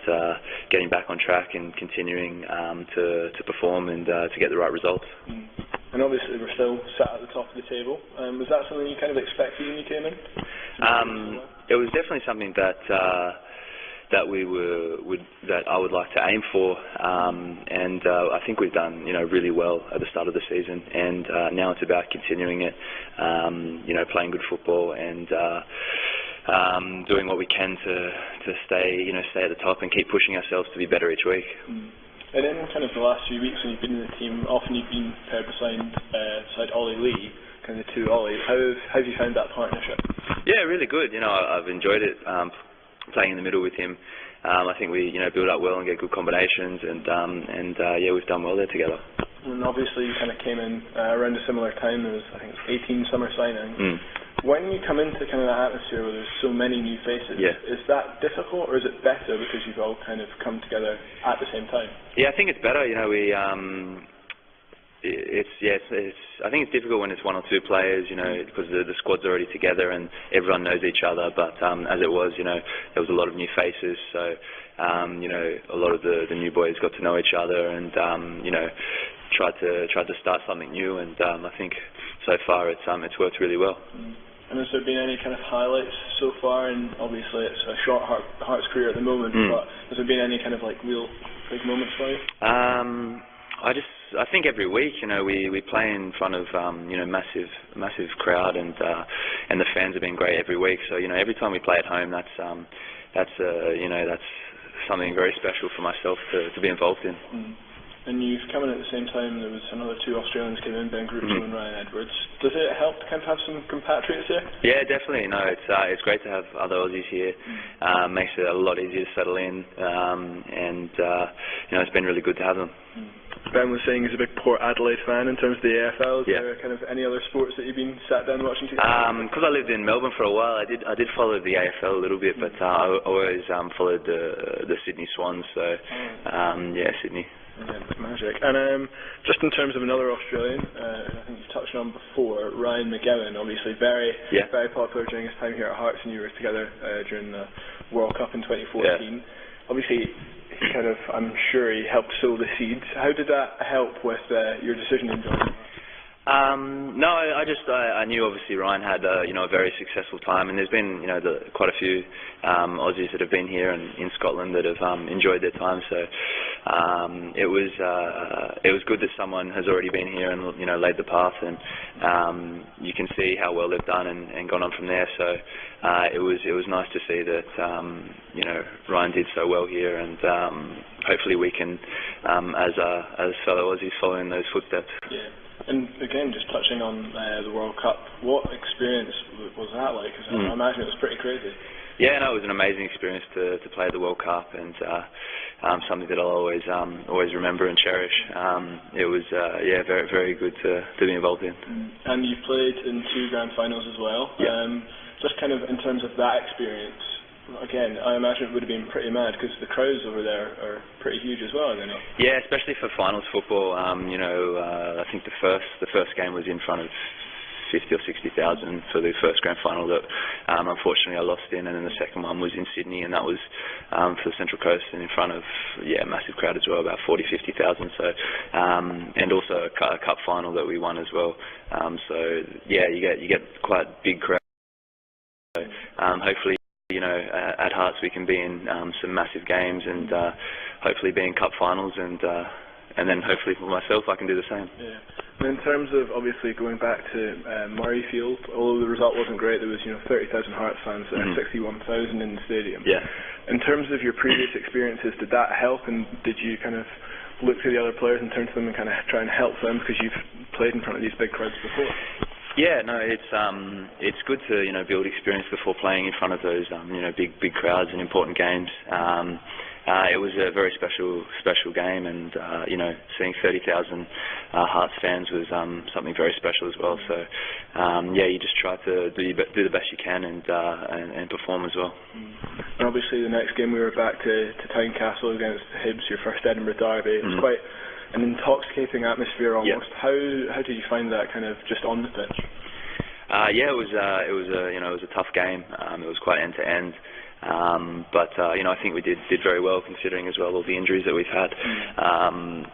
getting back on track and continuing to perform and to get the right results. And obviously we're still sat at the top of the table. Was that something you kind of expected when you came in? It was definitely something that that I would like to aim for, and I think we've done really well at the start of the season, and now it's about continuing it, playing good football and doing what we can to stay at the top and keep pushing ourselves to be better each week. And in kind of the last few weeks when you've been in the team, often you've been paired beside Ollie Lee, kind of two Ollies. How have you found that partnership? Yeah, really good. I've enjoyed it, playing in the middle with him. I think we build up well and get good combinations, and we've done well there together. And obviously you kind of came in around a similar time. There was, I think, 18 summer signings. When you come into kind of that atmosphere where there's so many new faces, is that difficult or is it better because you've all kind of come together at the same time? Yeah, I think it's better. I think it's difficult when it's one or two players, because the squad's already together and everyone knows each other. But as it was, there was a lot of new faces, so a lot of the new boys got to know each other and tried to start something new. And I think so far it's worked really well. And has there been any kind of highlights so far? And obviously it's a short Hearts career at the moment, but has there been any kind of real big moments for you? I think every week, we play in front of massive crowd, and the fans have been great every week. So every time we play at home, that's something very special for myself to be involved in. And you've come in at the same time. There was another two Australians came in, Ben Gruccio and Ryan Edwards. Does it help to kind of have some compatriots here? Yeah, definitely. No, it's great to have other Aussies here. Makes it a lot easier to settle in, and it's been really good to have them. Ben was saying he's a big Port Adelaide fan in terms of the AFL. Is there kind of any other sports that you've been sat down watching together? Because I lived in Melbourne for a while, I did follow the AFL a little bit, but I always followed the Sydney Swans. So Sydney. Yeah, magic. And just in terms of another Australian, I think you've touched on before, Ryan McGowan, obviously very popular during his time here at Hearts, and you were together during the World Cup in 2014. Obviously, I'm sure he helped sow the seeds. How did that help with your decision in joining? No, I knew obviously Ryan had a very successful time, and there's been quite a few Aussies that have been here and in Scotland that have enjoyed their time. So it was good that someone has already been here and laid the path, and you can see how well they've done and gone on from there. So it was nice to see that Ryan did so well here, and hopefully we can as fellow Aussies follow in those footsteps. Yeah. And again, just touching on the World Cup, what experience was that like? Because I imagine it was pretty crazy. Yeah, no, it was an amazing experience to play the World Cup, and something that I'll always remember and cherish. It was very, very good to be involved in. And you've played in 2 grand finals as well. Just kind of in terms of that experience, again, I imagine it would have been pretty mad because the crowds over there are pretty huge as well, are they not? Yeah, especially for finals football. I think the first game was in front of 50 or 60,000 for the first grand final that unfortunately I lost in, and then the second one was in Sydney, and that was for the Central Coast and in front of massive crowd as well, about 40,000-50,000. So and also a cup final that we won as well. You get quite big crowds. So hopefully, at Hearts we can be in some massive games, and hopefully be in cup finals, and then hopefully for myself I can do the same. Yeah. And in terms of obviously going back to Murrayfield, although the result wasn't great, there was 30,000 Hearts fans there, 61,000 in the stadium. Yeah. In terms of your previous experiences, did that help, and did you kind of look to the other players and turn to them and kind of try and help them because you've played in front of these big crowds before? Yeah, no, it's good to build experience before playing in front of those big crowds and important games. It was a very special game, and seeing 30,000 Hearts fans was something very special as well. So you just try to do the best you can and perform as well. And obviously the next game we were back to Tyncastle against Hibs, your first Edinburgh derby. It was quite an intoxicating atmosphere almost. How did you find that kind of just on the pitch? It was a tough game. It was quite end to end. But I think we did very well considering as well all the injuries that we've had,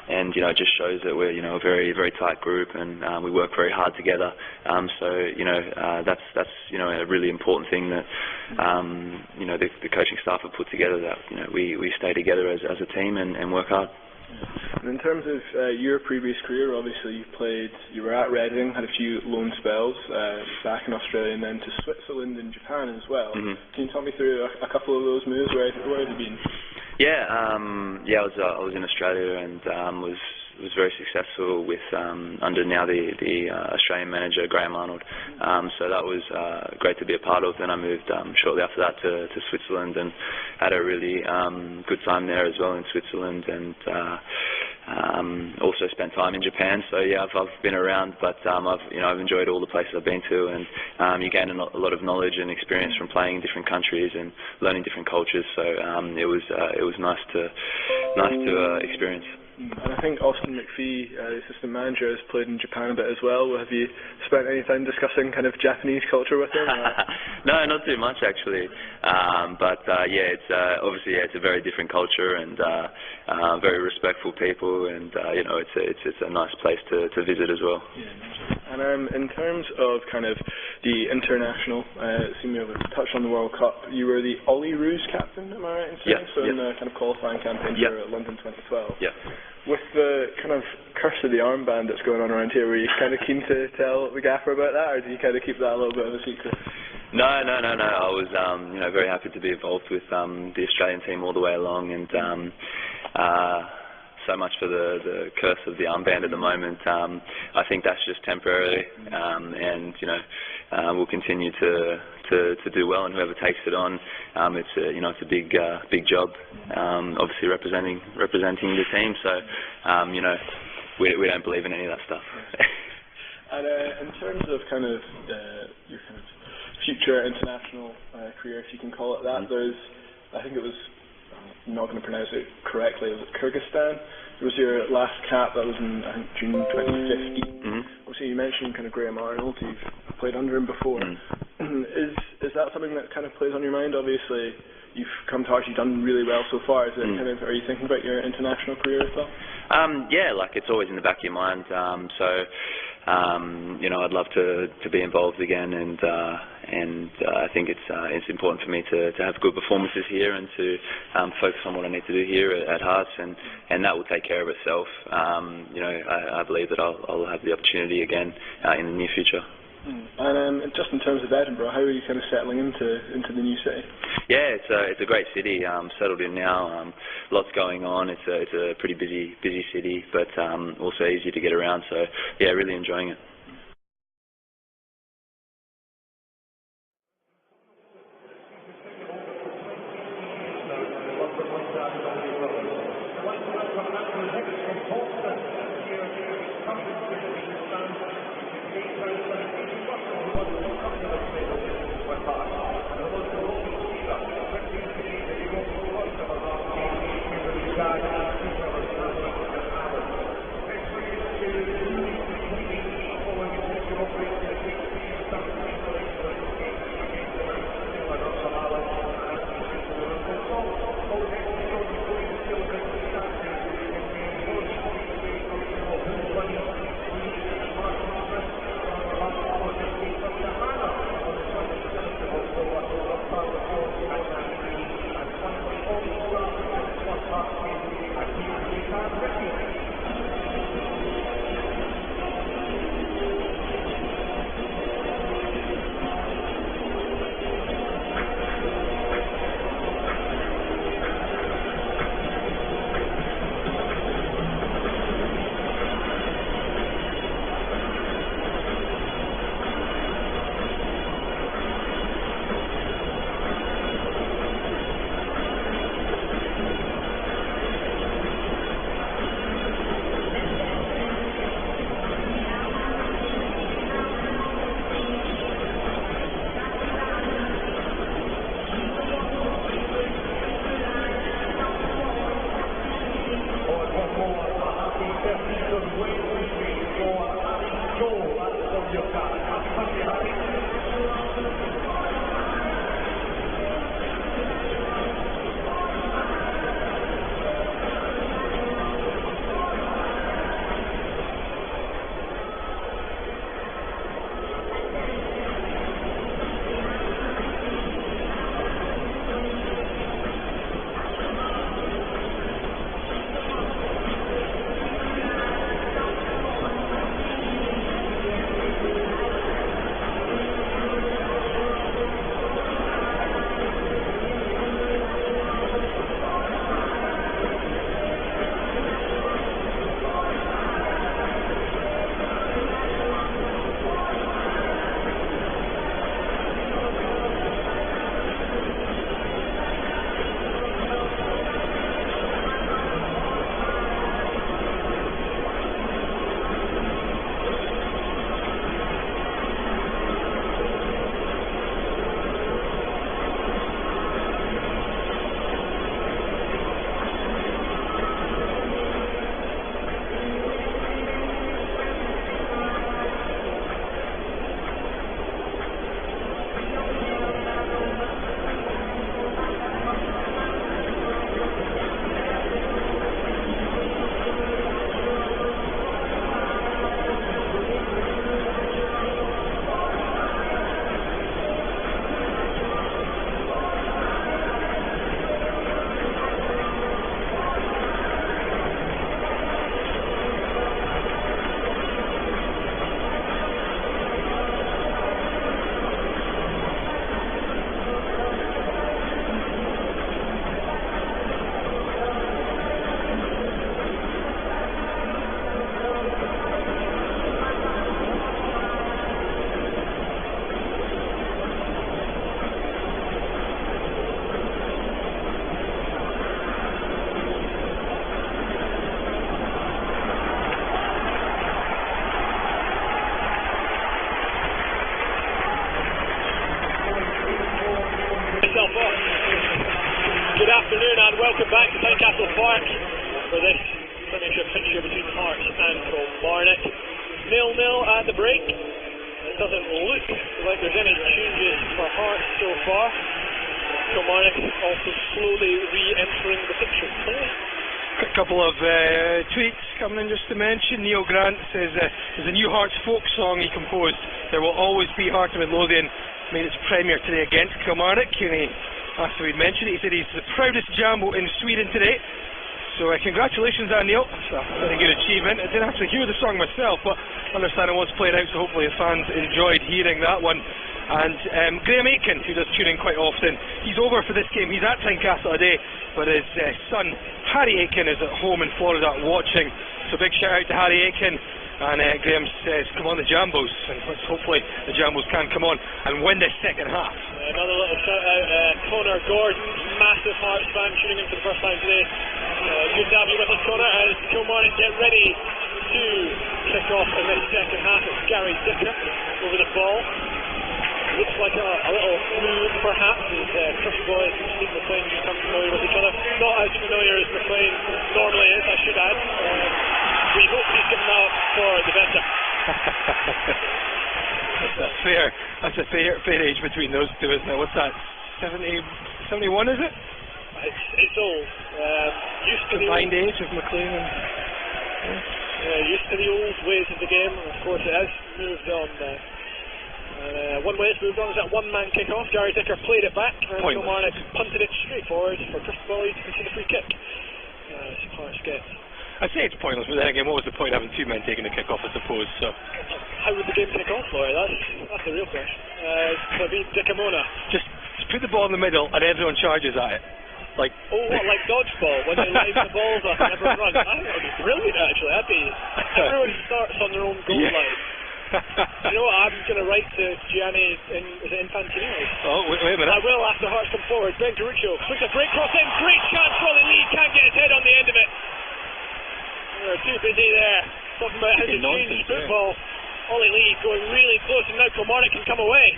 and it just shows that we're a very very tight group, and we work very hard together. So that's a really important thing that the coaching staff have put together, that we stay together as a team and work hard. And in terms of your previous career, obviously you were at Reading, had a few loan spells back in Australia, and then to Switzerland and Japan as well. Can you talk me through a couple of those moves? Where have you been? I was in Australia and was very successful with under now the Australian manager Graham Arnold. So that was great to be a part of. Then I moved shortly after that to Switzerland and had a really good time there as well in Switzerland, and also spent time in Japan. So I've been around, but I've enjoyed all the places I've been to, and you gain a lot of knowledge and experience from playing in different countries and learning different cultures. So it was nice to experience. And I think Austin McPhee, the assistant manager, has played in Japan a bit as well. Have you spent any time discussing kind of Japanese culture with him? No, not too much actually. But it's obviously it's a very different culture and very respectful people, and it's a nice place to visit as well. Yeah. And in terms of kind of the international, seem to have touched on the World Cup. You were the Ollie Roos captain, am I right in saying? So in the kind of qualifying campaign for London 2012. Yeah. With the kind of curse of the armband that's going on around here, were you kind of keen to tell the gaffer about that, or do you kind of keep that a little bit of a secret? No. I was very happy to be involved with the Australian team all the way along, and so much for the curse of the armband at the moment. I think that's just temporary, and we'll continue to do well, and whoever takes it on, it's a big job, obviously representing the team. So we don't believe in any of that stuff. And in terms of kind of your kind of future international career, if you can call it that, I think it was, I'm not going to pronounce it correctly, was it Kyrgyzstan? It was your last cap, that was in, I think, June 2015. Obviously you mentioned kind of Graham Arnold, you've played under him before. Is that something that kind of plays on your mind? Obviously you've come to Hearts, you've done really well so far. Is it kind of, are you thinking about your international career as well? It's always in the back of your mind. I'd love to be involved again, and I think it's important for me to have good performances here and to focus on what I need to do here at Hearts, and that will take care of itself. I believe that I'll have the opportunity again in the near future. And just in terms of Edinburgh, how are you kind of settling into the new city? Yeah, it's a great city. Settled in now. Lots going on. It's a pretty busy city, but also easy to get around. So yeah, really enjoying it. afternoon and welcome back to Tyncastle Park for this Premiership fixture between Hearts and Kilmarnock. 0-0 at the break. It doesn't look like there's any changes for Hearts so far. Kilmarnock also slowly re-entering the picture. A couple of tweets coming in just to mention. Neil Grant says there's a new Hearts folk song he composed. There will always be Hearts of Midlothian made its premiere today against Kilmarnock. And after we'd mentioned it, he said he's the proudest Jambo in Sweden today. So congratulations there, Neil. It's a very good achievement. I didn't actually hear the song myself, but I understand it was played out, so hopefully the fans enjoyed hearing that one. And Graham Aitken, who does tune in quite often, he's over for this game. He's at Tyncastle today, but his son Harry Aitken is at home in Florida watching. So big shout out to Harry Aitken. And Graham says, come on the Jambos, and let's hopefully the Jambos can come on and win this second half. Another little shout out, Connor Gordon, massive Hearts fan, tuning in for the first time today. Good to have you with us, Connor, as Kilmarnock get ready to kick off in this second half. It's Gary Dicker over the ball. Looks like a little move perhaps, as Chris Boyd and Steve McLean become familiar with each other. Not as familiar as McLean normally is, I should add. We hope he's given that up for the better. That's a fair age between those two, isn't it? What's that? 71 is it? It's old. Used to the combined age of McLean and used to the old ways of the game. Of course, it has moved on. One way it's moved on is that one-man kick-off. Gary Dicker played it back, and Kilmarnock punted it straight forward for Chris Boyd to concede a free kick. Hearts get. I'd say it's pointless, but then again, what was the point of having two men taking the kick-off, I suppose? So how would the game kick off, Laurie? That's the real question. David Dickamona. Just put the ball in the middle and everyone charges at it. Like dodgeball, when they line the balls up and everyone runs. I think that would be brilliant, actually. Everyone starts on their own goal line. You know what, I'm going to write to Gianni Infantino. Oh, wait a minute. I will after Hearts come forward. Ben Garuccio puts a great cross in, great chance for Ollie Lee, can't get his head on the end of it. We're too busy there talking about how to change football. Ollie Lee going really close, and now Kilmarnock can come away.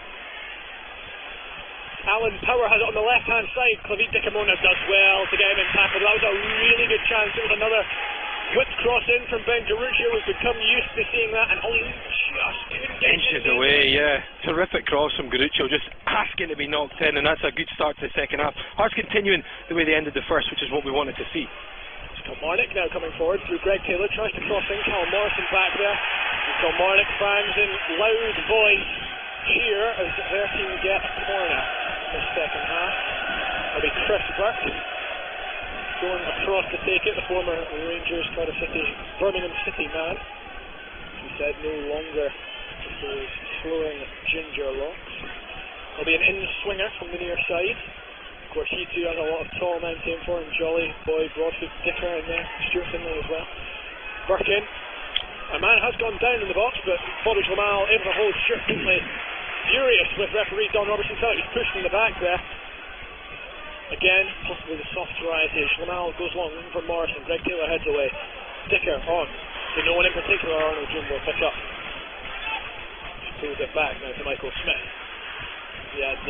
Alan Power has it on the left hand side. David Dickamona does well to get him in tackle. That was a really good chance. It was another whipped cross in from Ben Garuccio. We've become used to seeing that, and Ollie Lee just couldn't get inches away. Yeah, terrific cross from Garuccio, just asking to be knocked in, and that's a good start to the second half. Hearts continuing the way they ended the first, which is what we wanted to see. Kilmarnock now coming forward through Greg Taylor, tries to cross in. Callum Morrison back there. The Kilmarnock fans in loud voice cheer as their team get a corner in the second half. It'll be Chris Burke going across to take it, the former Rangers Birmingham City man. He said no longer with those flowing ginger locks. There'll be an in-swinger from the near side. Of course, he too has a lot of tall men to aim for, and Jolly, Boyd, Broadfoot, Dicker in there, Stewart's in there as well. Birkin, a man has gone down in the box, but Bobby Lamal able to hold Stuart Findlay, furious with referee Don Robertson. Felt he's pushed in the back there. Again, possibly the soft variety. Lamal goes long, looking for Morrison. Greg Taylor heads away. Dicker on. So no one in particular Arnold Jim will pick up. He pulls it back now to Michael Smith. He had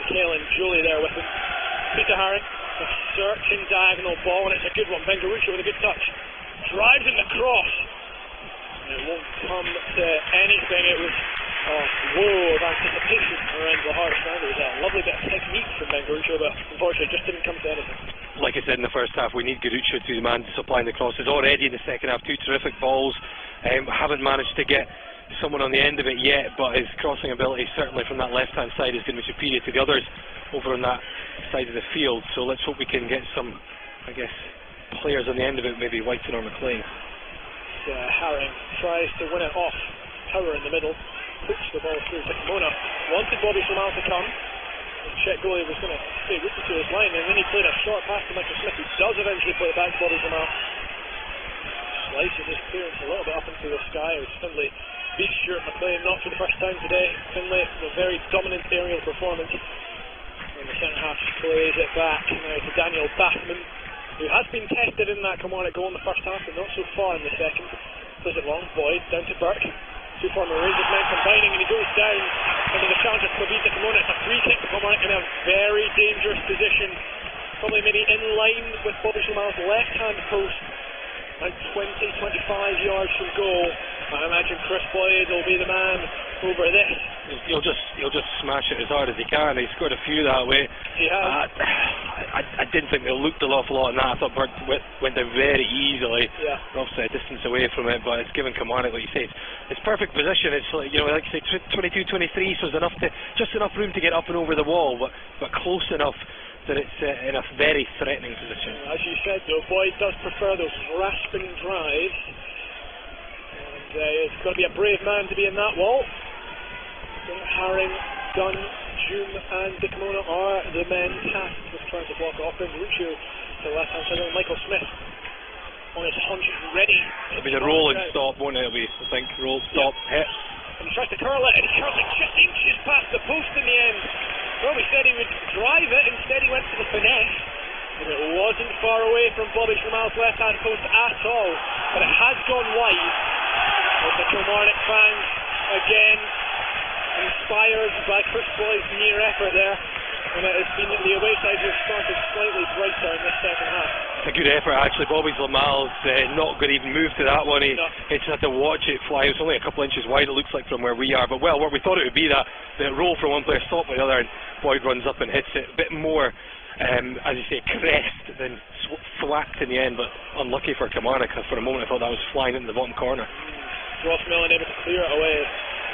Mikhail and Julie there with him. Peter Harry, a searching diagonal ball, and it's a good one. Ben Garuccio with a good touch. Drives in the cross. And it won't come to anything. It was a whoa of anticipation around the Hearts now. There was a lovely bit of technique from Ben Garuccio, but unfortunately it just didn't come to anything. Like I said in the first half, we need Garuccio to be the man supplying the crosses. Already in the second half, two terrific balls. Haven't managed to get someone on the end of it yet, but his crossing ability certainly from that left hand side is going to be superior to the others over on that side of the field. So let's hope we can get some, I guess, players on the end of it, maybe Whiten or McLean. Herring tries to win it off Power in the middle, puts the ball through Dickamona, wanted Bobby Lamal to come. The Czech goalie was going to stay rooted to his line, and then he played a short pass to Michael Smith, who does eventually play it back to Bobby Lamal. Slices his clearance a little bit up into the sky as Findlay beats Stuart McLean, not for the first time today. Findlay, a very dominant aerial performance. And the centre half plays it back now to Daniel Bachman, who has been tested in that Kilmarnock goal in the first half, but not so far in the second. Plays it long, Boyd down to Burke. Two former Rangers men combining, and he goes down under the challenge of David Dickamona. It's a free kick to Kilmarnock in a very dangerous position probably maybe in line with Bobby Jamal's left-hand post, about 20-25 yards from goal. I imagine Chris Boyd will be the man over this. He'll just smash it as hard as he can. He scored a few that way. He has. I didn't think they looked an awful lot on that. I thought Burke went down very easily. Yeah. Offside distance away from it, but it's given Kilmarnock, like you say, it's perfect position. It's like, you know, like you say, 22, 23, so there's just enough room to get up and over the wall, but close enough that it's in a very threatening position. As you said, though, Boyd does prefer those rasping drives. It's got to be a brave man to be in that wall. Haring, Dunn, June and Dickamona are the men tasked with trying to block off. Bengaruccio to the left hand side, and Michael Smith on his haunches ready. It'll be the roll and stop, won't it? It'll be, I think, roll, stop, hit. And he tries to curl it, and he curls it just inches past the post in the end. Well, we said he would drive it, instead he went for the finesse. And it wasn't far away from Bobby Jamal's left hand post at all, but it has gone wide. With the Kilmarnock fans again inspired by Chris Boyd's near effort there, and it has been the away side has started slightly brighter in this second half. It's a good effort actually. Bobby Jamal's not going to even move to that one. He just had to watch it fly. It was only a couple inches wide, it looks like, from where we are, but well, what we thought it would be, that roll from one player, stop by the other, and Boyd runs up and hits it. A bit more as you say, crest than thwacked in the end, but unlucky for Kilmarnock. For a moment I thought that was flying into the bottom corner. Ross Millen able to clear it away.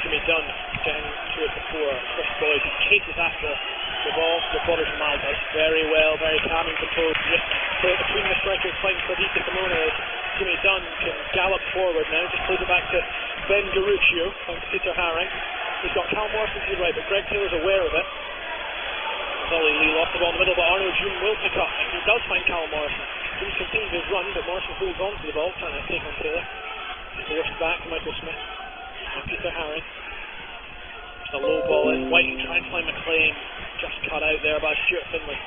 Jimmy Dunn getting to it before Chris Boyd chases after the ball. The Bobby Jamal does very well, very calm and composed. Just play it between the strikers, fighting for Dita Kimona. Jimmy Dunn can gallop forward now, just plays it back to Ben Garuccio, thanks to Peter Haring. He's got Cal Morrison to the right, but Greg Taylor's aware of it. Ollie Lee lost the ball in the middle, but Arnold June will pick up, and he does find Cal Morrison. June continues his run, but Morrison holds on to the ball, trying to take on Taylor. Forced back to Michael Smith and Peter Haring. Just a low ball in. Whiting trying to find McLean, just cut out there by Stuart Finlay.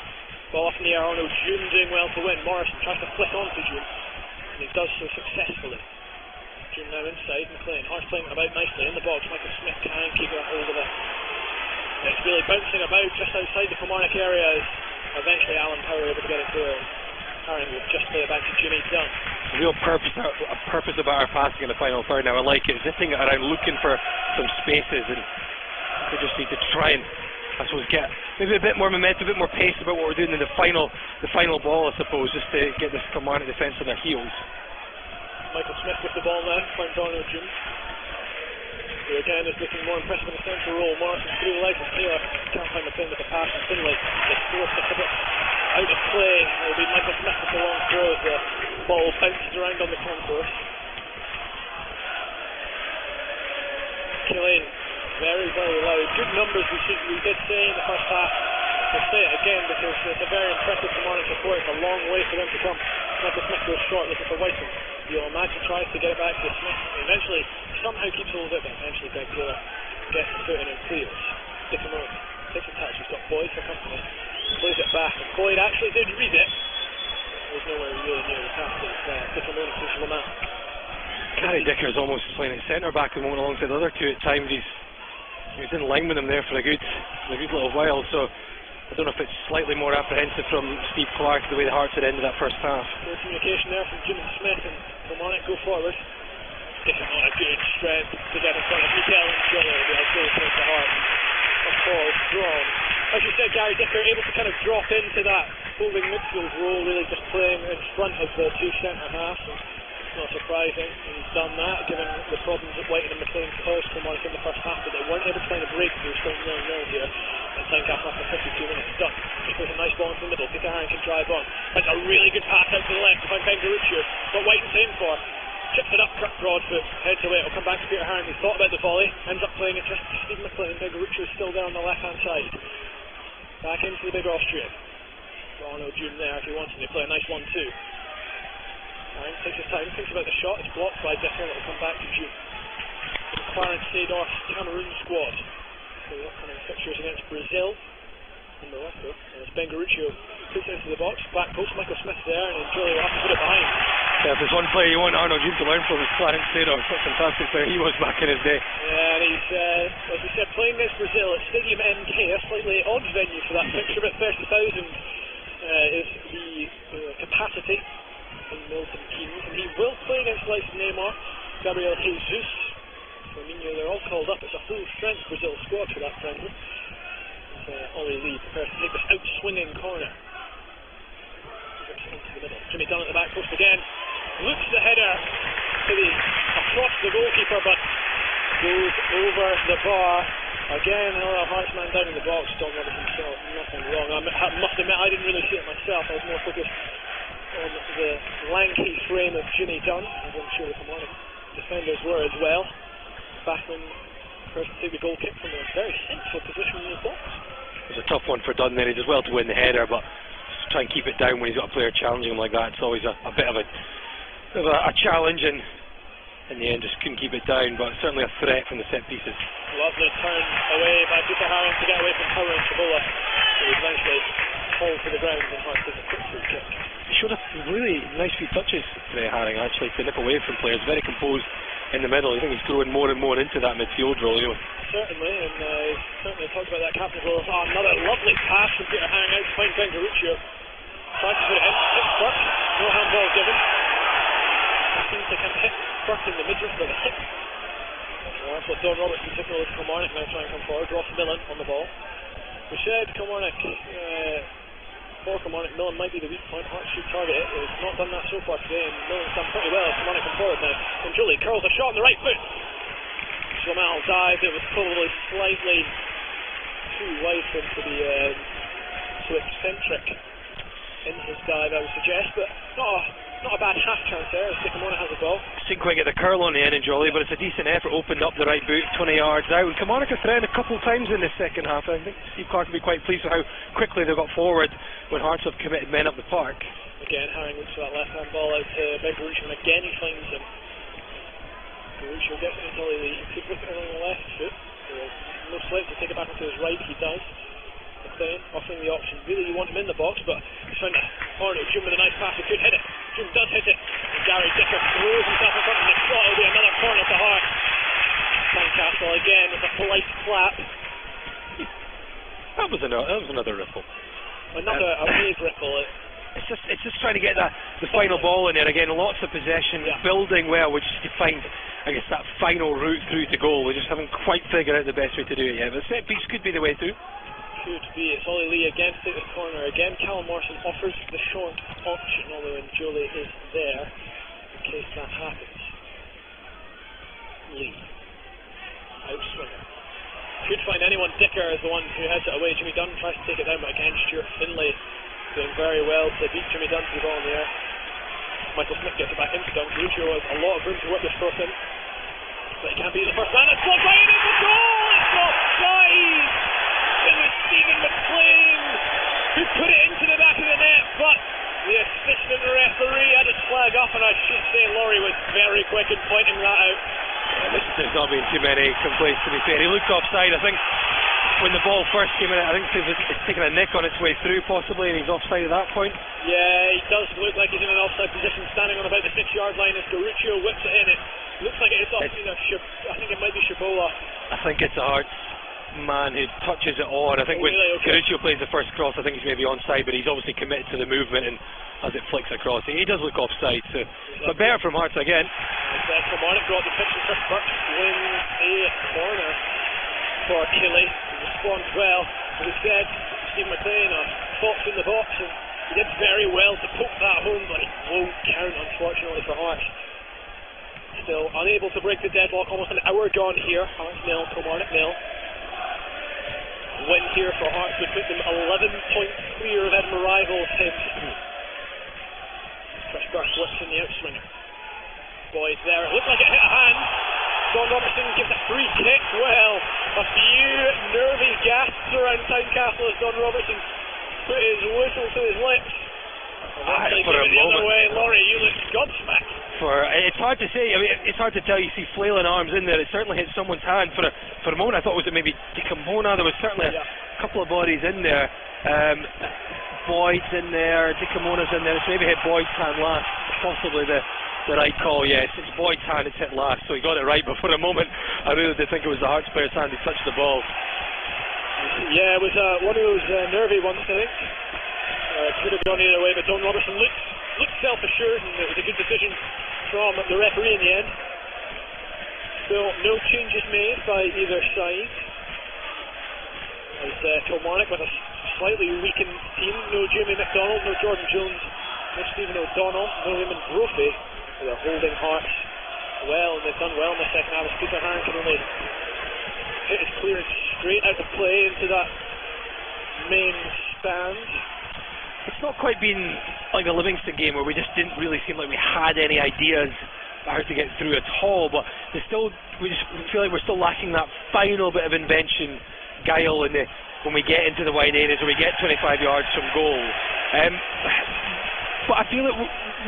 Ball off in the air. Arnold June doing well to win. Morrison tries to flick on to June, and he does so successfully. June now inside. McLean, Hart's playing about nicely in the box. Michael Smith can keep a hold of it. It's really bouncing about just outside the Kilmarnock area. As eventually Alan Power able to get it clear. Haring will just play it back to Jimmy Dunn. A real purpose about our passing in the final third now. I like it. Zipping it around, looking for some spaces, and we just need to try and, I suppose, get maybe a bit more momentum, a bit more pace about what we're doing in the final ball, I suppose, just to get this Kilmarnock defence on their heels. Michael Smith with the ball now, finds Arnold June, who again is looking more impressive in the central role. Morrison through the legs of Taylor, can't find the pin with the pass, and Finlay is forced a bit out of play. It will be Michael Smith with the long throw as the ball bounces around on the concourse. Killie, very, very loud. Good numbers we did say in the first half. We'll say it again because it's a very impressive Kilmarnock support. It's a long way for them to come. Michael Smith goes short looking for Whiting. You'll imagine tries to get it back to Smith. Eventually, somehow keeps hold of it, but eventually Greg Taylor gets the foot in and clears. Dickamona takes a touch. He's got Boyd for company. Plays it back, and Boyd actually did read it. There was nowhere really near the pass that Dickamona pushed Lamar. Gary Dicker's almost playing at centre back at the moment alongside the other two at times. He's in line with him there for a good little while, so I don't know if it's slightly more apprehensive from Steve Clark the way the Hearts had ended that first half. Good communication there from Jimmy Smith, and Kilmarnock go forward. Dickamona good strength to get in front of Miguel and Joel. They'll go towards the Heart. A ball strong. As you said, Gary Dicker able to kind of drop into that holding midfield role, really just playing in front of the two centre halves. It's not surprising he's done that, given the problems that Whiting and McLean caused Kilmarnock in the first half, but they weren't able to find a breakthrough, still 0-0 here. And Tyncastle after 52 minutes done. He plays a nice ball into the middle. Peter Haring can drive on. That's a really good pass out to the left to find Ben Garuccio. What Whiting's in for. Chips it up, Broadfoot, heads away. It'll come back to Peter Haring, who thought about the volley, ends up playing it just to Stephen McLean. Ben Garuccio is still there on the left hand side. Back into the big Austrian. Arnold June there if he wants to. They play a nice 1-2. Haring takes his time, thinks about the shot. It's blocked by Dicker. It'll come back to June. The Clarence Seedorf's Cameroon squad. So the upcoming fixtures against Brazil and Morocco. And it's Ben Garuccio puts it into the box. Back post, Michael Smith there, and Julie will have to put it behind. Yeah, if there's one player you want Arnold June to learn from, is Clarence Seedorf. What a fantastic player he was back in his day. Yeah, and he's, as we said, playing against Brazil at Stadium MK, a slightly odd venue for that fixture, but 30,000 is likes of Neymar, Gabriel Jesus, Firmino, they're all called up. It's a full-strength Brazil squad for that friendly. Ollie Lee prepares to take this out-swinging corner. Into the middle. Jimmy Dunn at the back post again. Looks the header across the goalkeeper, but goes over the bar. Again, another Hearts man down in the box. Don Robertson saw nothing wrong. I must admit, I didn't really see it myself. I was more focused on the lanky frame of Jimmy Dunn, as I'm sure the Kilmarnock defenders were as well. Backman first to take the goal kick from a very central position in the box. It was a tough one for Dunn there. He did well to win the header, but just try and keep it down when he's got a player challenging him like that. It's always a bit of a challenge, and in the end just couldn't keep it down, but certainly a threat from the set pieces. Lovely turn away by Peter Haring to get away from Power and Chabola, who would eventually fall to the ground and Hart takes a quick free kick. He showed a really nice few touches today, Haring, actually, to nip away from players. Very composed in the middle. I think he's growing more and more into that midfield role, you know. Certainly, and he's certainly talked about that captain role. Oh, another lovely pass from Peter Haring out to find Ben Garuccio. Tries to put it in, hits Burke, no handball given. Seems to kind of hit Burke in the midriff with a hip. Well, that's what Don Robertson signalled with Kilmarnock now trying to come forward. Ross Millen on the ball. We said Kilmarnock, for Kilmarnock, Millen might be the weak point. Hearts should target it. He's not done that so far today, and Millen's done pretty well. Kilmarnock come forward now. And Julie curls a shot on the right foot. Jamal dived. It was probably slightly too wide for him to be so eccentric in his dive, I would suggest, but not a bad half chance there as Kilmarnock has the ball. Didn't quite get the curl on the end, Jolly, but it's a decent effort. Opened up the right boot, 20 yards out. Kilmarnock have threatened a couple of times in the second half. I think Steve Clark will be quite pleased with how quickly they got forward when Hearts have committed men up the park. Again, Haring looks for that left-hand ball out to Ben Garuccio, and again he finds him. Garuccio gets it into Lee. He could whip it on the left foot. No slight to take it back into his right. He does. McLean offering the option. Really, you want him in the box, but he's found Arnold Jim with a nice pass. He could hit it. Jim does hit it. And Gary Dicker throws himself in front of the shot. It'll be another corner to Hearts. Tyncastle again with a polite clap. That was another ripple. Another wave ripple. It's just trying to get the final ball in there again. Lots of possession, building well, which is to find, I guess, that final route through to goal. We just haven't quite figured out the best way to do it yet. But set piece could be the way through. Could be. It's Ollie Lee again to take this corner. Again, Callum Morrison offers the short option, although Jolie is there in case that happens. Lee. Outswinger. Could find anyone. Dicker is the one who heads it away. Jimmy Dunn tries to take it down, but again, Stuart Finlay doing very well to beat Jimmy Dunn to the ball in the air. Michael Smith gets it back into Dunn. Garuccio has a lot of room to work this cross in, but he can't beat the first man. It's blocked right in. It's a goal! It's offside! It was Stephen McLean who put it into the back of the net, but the assistant referee had his flag up, and I should say Laurie was very quick in pointing that out. There's not been too many complaints, to be fair. He looked offside, I think, when the ball first came in. I think it's taken a nick on its way through, possibly, and he's offside at that point. Yeah, he does look like he's in an offside position, standing on about the 6-yard line as Garuccio whips it in. It looks like it's off, I think it might be Chabola. I think it's a Hearts man who touches it on. I think when Garuccio plays the first cross, I think he's maybe onside, but he's obviously committed to the movement, and as it flicks across, he does look offside. So, but better from Hearts again. Kilmarnock brought the pitch, and Chris Burke wins a corner for Killie. He responds well. As we said, Steve McLean, a fox in the box, and he did very well to poke that home, but it won't count, unfortunately, for Hearts. Still unable to break the deadlock. Almost an hour gone here. Hearts 0, Kilmarnock 0. Win here for Hearts would put them 11 points clear of Edinburgh rivals. Chris Burke flips in the outswinger. Boys there. It looked like it hit a hand. John Robertson gives a free kick. Well, a few nervy gasps around Tyncastle as John Robertson put his whistle to his lips. And for a the moment. other way, Laurie, you look gobsmacked. It's hard to say. I mean, it's hard to tell. You see flailing arms in there. It certainly hit someone's hand. For a moment, I thought, was it maybe Dicamona? There was certainly a couple of bodies in there. Boyd's in there. Dicamona's in there. It's maybe hit Boyd's hand last. Possibly the right call. Yes, it's Boyd's hand. It's hit last, so he got it right. But for a moment, I really did think it was the Hearts player's hand who touched the ball. Yeah, it was one of those nervy ones, I think. Could have gone either way, but Don Robertson looked self-assured, and it was a good decision from the referee in the end. Still no changes made by either side. As Kilmarnock with a slightly weakened team. No Jamie McDonald, no Jordan Jones, no Stephen O'Donnell, no Raymond Brophy. They're holding Hearts well, and they've done well in the second half. Peter Harron can only hit his clearance straight out of play into that main stand. It's not quite been like the Livingston game where we just didn't really seem like we had any ideas how to get through at all, but we just feel like we're still lacking that final bit of invention, guile when we get into the wide areas, when we get 25 yards from goal. But I feel that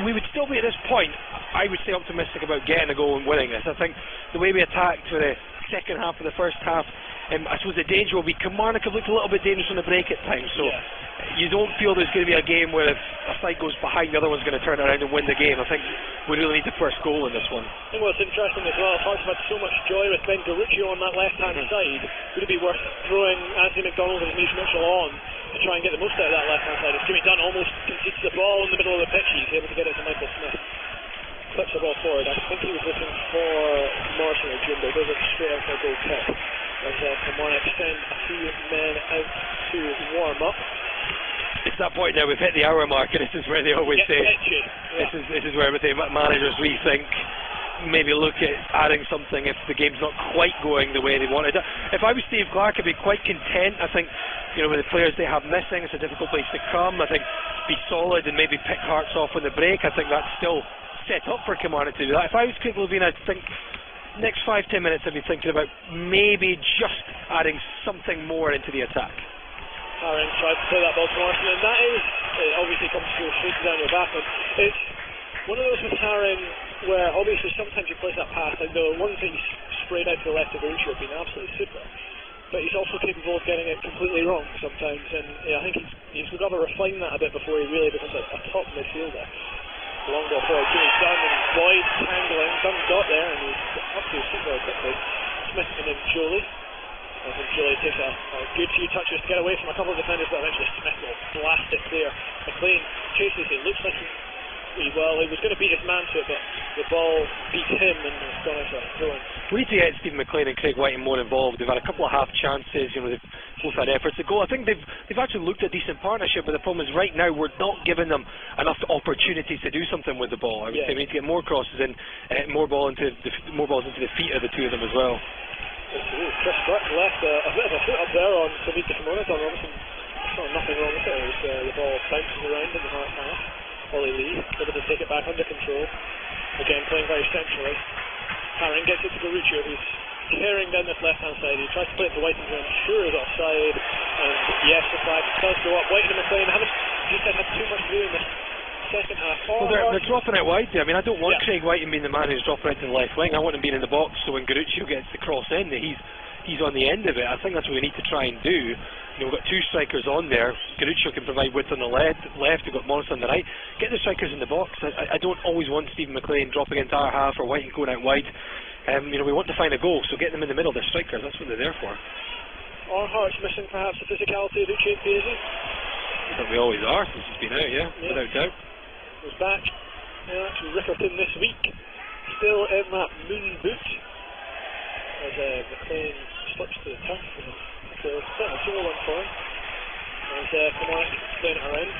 we would still be at this point, I would say, optimistic about getting a goal and winning this. I think the way we attacked for the second half of the first half, I suppose the danger will be Kilmarnock have looked a little bit dangerous on the break at times, so you don't feel there's going to be a game where if a side goes behind, the other one's going to turn around and win the game. I think we really need the first goal in this one. I think what's interesting as well, Hearts have had so much joy with Ben Garuccio on that left-hand side. Would it be worth throwing Anthony McDonald and Anish Mitchell on to try and get the most out of that left-hand side? As Jimmy Dunn almost concedes the ball in the middle of the pitch, he's able to get it to Michael Smith. Clips the ball forward. I think he was looking for Morrison or Jumbo. Goes up straight out for a goal kick. As Kilmarnock send a few men out to warm up. It's that point now, we've hit the hour mark, and this is where they always say this is where the managers rethink, maybe look at adding something if the game's not quite going the way they wanted. If I was Steve Clarke, I'd be quite content. I think, with the players they have missing, it's a difficult place to come. I think be solid and maybe pick Hearts off on the break. I think that's still set up for Kilmarnock to do that. If I was Craig Levein, I'd think next 5-10 minutes I'd be thinking about maybe just adding something more into the attack. Harron tried to play that ball to Morrison, and that is, it obviously comes to go straight down your back. It's one of those with Harron where obviously sometimes he plays that pass, like the ones that he sprayed out to the left of Garuccio have been absolutely super, but he's also capable of getting it completely wrong sometimes, and I think he's got to refine that a bit before he really becomes a top midfielder. Long ball for Jimmy Dunn, and Boyd tangling. Dunn got there and he's up to his feet very quickly. Smith and then Jolie. I think Jolie takes a good few touches to get away from a couple of defenders, but eventually Smith will blast it clear. McLean chases it. Looks like he was going to beat his man to it, but the ball beat him and it's gone out for a throw-in. We need to get Stephen McLean and Craig Whiting more involved. They've had a couple of half chances, they've both had efforts to go. I think they've actually looked at a decent partnership, but the problem is right now we're not giving them enough opportunities to do something with the ball. I would say we need to get more crosses in, more balls into the feet of the two of them as well. Chris Burke left a bit of a foot up there on to meet the Kimona. Don Robinson saw nothing wrong with it. The ball bounces around in the Hearts half. Ollie Lee able to take it back under control. Again, playing very centrally. Harron gets it to Garuccio, who's tearing down this left-hand side. He tries to play it to Whiting, who I'm sure is offside. And yes, the flag does go up. Whiting and McLean haven't had too much to do in this second half. Well, they're dropping it wide. I mean, I don't want Craig Whiting being the man who's dropping it to the left wing. I want him being in the box, so when Garuccio gets the cross in, he's on the end of it. I think that's what we need to try and do. We've got two strikers on there. Garuccio can provide width on the left. We've got Morrison on the right. Get the strikers in the box. I don't always want Stephen McLean dropping into our half or Whiting going out wide. We want to find a goal, so get them in the middle. They're strikers. That's what they're there for. Are Hearts missing perhaps the physicality of Uche Piazzi? I think we always are since he's been out, without doubt. Was back to Rickerton this week, still in that moon boot as McLean slips to the turf. So it's a 0-1 for him as Kilmarnock playing it around.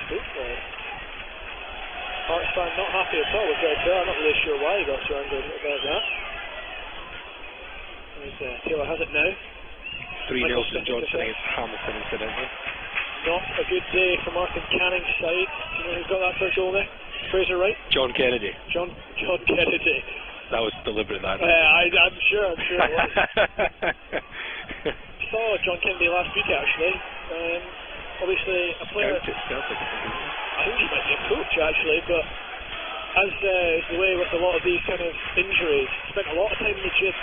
Hearts fan not happy at all with Greg Taylor. I'm not really sure why he got so angry about that. As Taylor has it now. 3-0 St Johnson against Hamilton incidentally. Not a good day for Martin Canning's side. Do you know who's got that first goal there? Fraser Wright? John Kennedy. John Kennedy. That was deliberate, that. I'm sure it was. Saw John Kennedy last week actually. Obviously a player. Celtic. I think he might be a coach actually, but as is the way with a lot of these kind of injuries, spent a lot of time in the gym.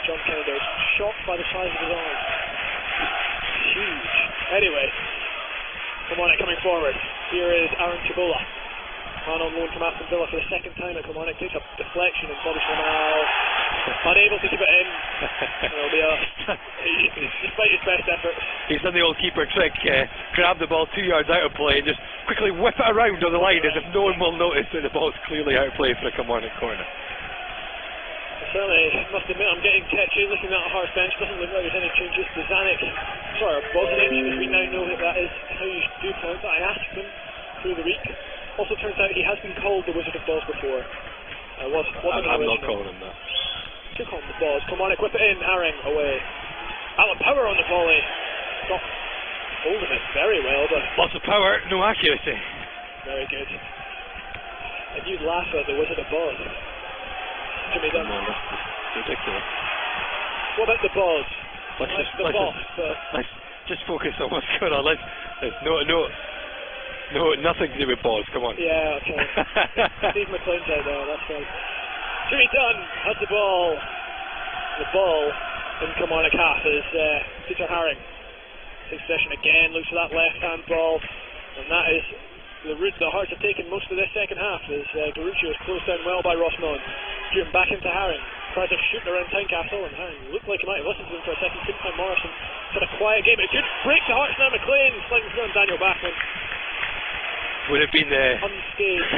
John Kennedy was shocked by the size of his arm. Huge. Anyway, Kilmarnock coming forward. Here is Aaron Chibola. Man on loan from Aston Villa for the second time at Kilmarnock. Takes a deflection and Bobby Schwimmer unable to keep it in. It'll be despite his best efforts. He's done the old keeper trick, grab the ball 2 yards out of play and just quickly whip it around on the line as if no one will notice that the ball's clearly out of play for a Kilmarnock corner. Certainly, must admit I'm getting tetchy looking at Hearts bench. Doesn't look like there's any changes. Bozanic, sorry, Bozanic, as we now know that is how you do pronounce it. I asked him through the week. Also turns out he has been called the Wizard of Boz before. I'm not calling him that. Took on the Boz. Kilmarnock whip it in. Haring away. Alan Power on the volley. Not holding it very well, but lots of power, no accuracy. Very good. And you'd laugh at the Wizard of Boz. Jimmy Dunn. It's ridiculous. What about the Boz? Let's just focus on what's going on. Let's nothing to do with Boz. Come on. Yeah, okay. Steve McLean's out there. That's right. Jimmy Dunn has the ball. The ball in Kilmarnock half is Peter Haring. Takes possession again. Looks for that left-hand ball, and that is the route the Hearts have taken most of this second half. As Garuccio is closed down well by Ross Millen. Driven back into Haring. Tried to shoot around Tyncastle, and Haring looked like he might have listened to him for a second. Couldn't find Morrison. Had a quiet game. A good break to Hearts now. McLean sliding through on Daniel Bachman. Would have been unscathed.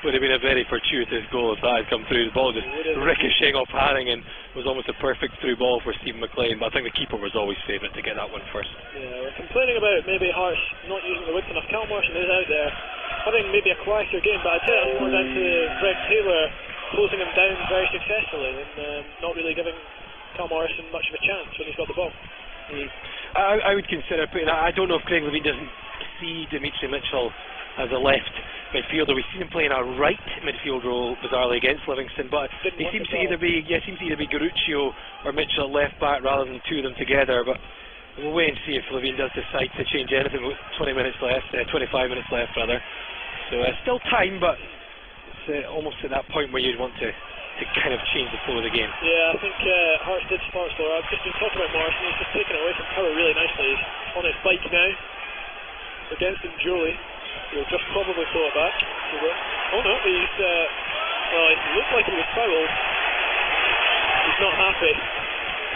Would have been a very fortuitous goal if that had come through. The ball just ricocheting off Haring and was almost a perfect through ball for Stephen McLean, but I think the keeper was always favourite to get that one first. Yeah, we're complaining about maybe Hearts not using the width enough. Cal Morrison is out there having maybe a quieter game, but I'd say it's more down to Greg Taylor closing him down very successfully and not really giving Cal Morrison much of a chance when he's got the ball. I would consider putting. I don't know if Craig Levine doesn't see Dimitri Mitchell as a left midfielder. We've seen him playing a right midfield role bizarrely against Livingston, but he seems to either be Garuccio or Mitchell at left back rather than two of them together. But we'll wait and see if Levine does decide to change anything with 25 minutes left rather. So still time, but it's almost at that point where you'd want to kind of change the flow of the game. Yeah, I think Hearts did start slower. I've just been talking about Morrison. He's just taken it away from Power really nicely. He's on his bike now against Jolie. He'll just probably throw it back. Oh no, he's it looked like he was fouled. He's not happy.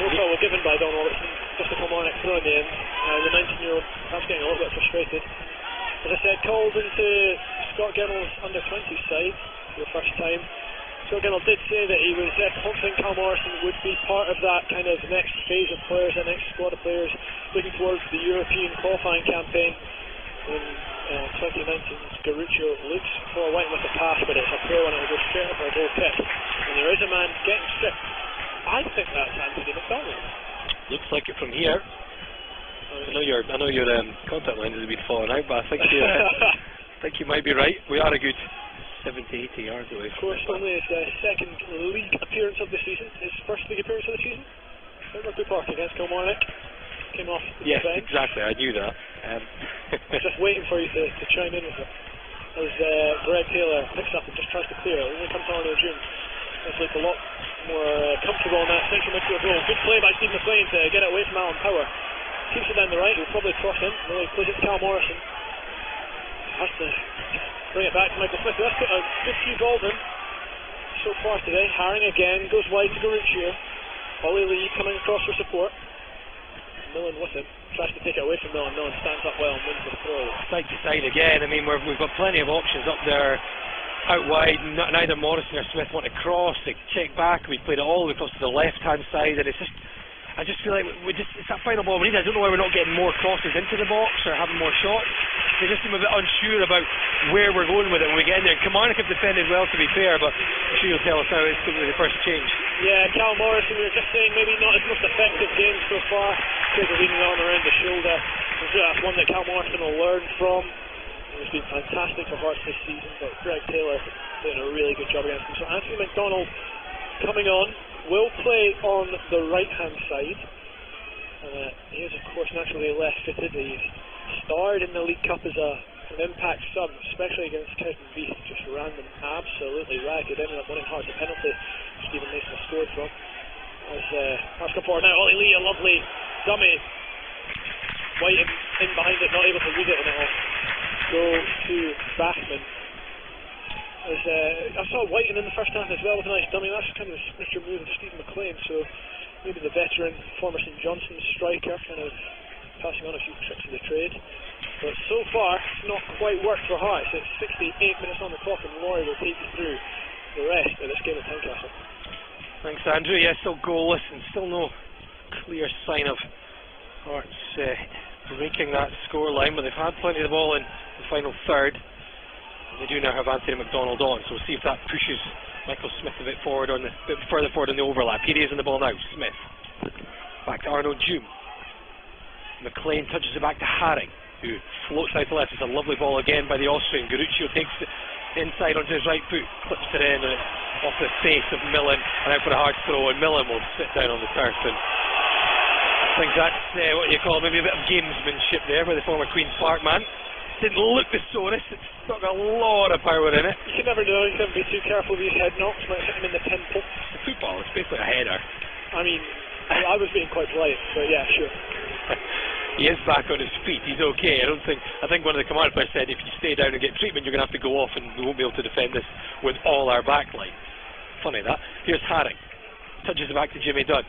No foul given by Don Robertson. Just a Kilmarnock throw in the end. The 19-year-old perhaps getting a little bit frustrated. As I said, called into Scott Ginnell's under-20s side for the first time. Scott Ginnell did say that he was confident Cal Morrison would be part of that kind of next phase of players, that next squad of players looking towards the European qualifying campaign. In 2019's Garuccio looks for White with a pass, but it's a throw and it'll go straight up for a goal kick. And there is a man getting stripped. I think that's Anthony McDonald. Looks like it from here. I know your contact lens has been falling out, but I think you might be right. We are a good 70-80 yards away. Of course, only his second league appearance of the season. His first league appearance of the season at Rugby Park against Kilmarnock. Came off the bench. Exactly, I knew that. Just waiting for you to chime in with it. As Greg Taylor picks up and just tries to clear it. When he comes on in the June, it's like a lot more comfortable in that central midfield role. Good play by Steve McLean to get it away from Alan Power. Keeps it down the right, he'll probably cross in. Really plays it to Cal Morrison. Has to bring it back to Michael Smith. That's put a good few balls in so far today. Haring again, goes wide to Garuccio. Ollie Lee coming across for support. Millen with him, tries to take it away from Millen. Millen stands up well and wins the throw. Side to side again. I mean, we've got plenty of options up there, out wide. Neither Morrison or Smith want to cross. They check back. We played it all across to the left-hand side, and it's just. I just feel like it's that final ball we need. I don't know why we're not getting more crosses into the box or having more shots. They just seem a bit unsure about where we're going with it when we get in there. Kilmarnock have defended well, to be fair, but I'm sure you'll tell us how it's going to be the first change. Yeah, Cal Morrison, we were just saying maybe not his most effective game so far. Because of leaning on around the shoulder. I'm sure that's one that Cal Morrison will learn from. He's been fantastic for Hearts this season, but Greg Taylor doing a really good job against him. So Anthony McDonald coming on. Will play on the right-hand side. He is, of course, naturally left-footed. He's starred in the League Cup as an impact sub, especially against Cowden Beath. Just ran them absolutely ragged. Ended up winning Hearts a penalty. Stephen Mason scored from. As Hearts come forward now, Ollie Lee, a lovely dummy. White in behind it, not able to read it, and it'll go to Bachman. As I saw Whiten in the first half as well with a nice dummy. That's kind of a signature move of Stephen McLean, so maybe the veteran, former St Johnstone striker, kind of passing on a few tricks of the trade. But so far, it's not quite worked for Hearts. It's 68 minutes on the clock, and Rory will take you through the rest of this game at Tyncastle. Thanks, Andrew. Yes, still goalless and still no clear sign of Hearts breaking that score line, but they've had plenty of the ball in the final third. They do now have Anthony McDonald on, so we'll see if that pushes Michael Smith a bit further forward on the overlap. Here he is in the ball now. Smith back to Arnaud Djoum. McLean touches it back to Haring, who floats out to left. It's a lovely ball again by the Austrian. Garuccio takes it inside onto his right foot, clips it in, and it's off the face of Millen, and out for a hard throw, and Millen will sit down on the turf. And I think that's what you call maybe a bit of gamesmanship there by the former Queen's Park man. Didn't look the sorest, it's got a lot of power in it. You can never know, you can't be too careful with these head knocks, might hit him in the pimple. The football, it's basically a header. I mean, I was being quite polite, but yeah, sure. He is back on his feet, he's okay. I think one of the command players said if you stay down and get treatment, you're going to have to go off and we won't be able to defend this with all our back line. Funny that. Here's Haring, touches it back to Jimmy Dunn.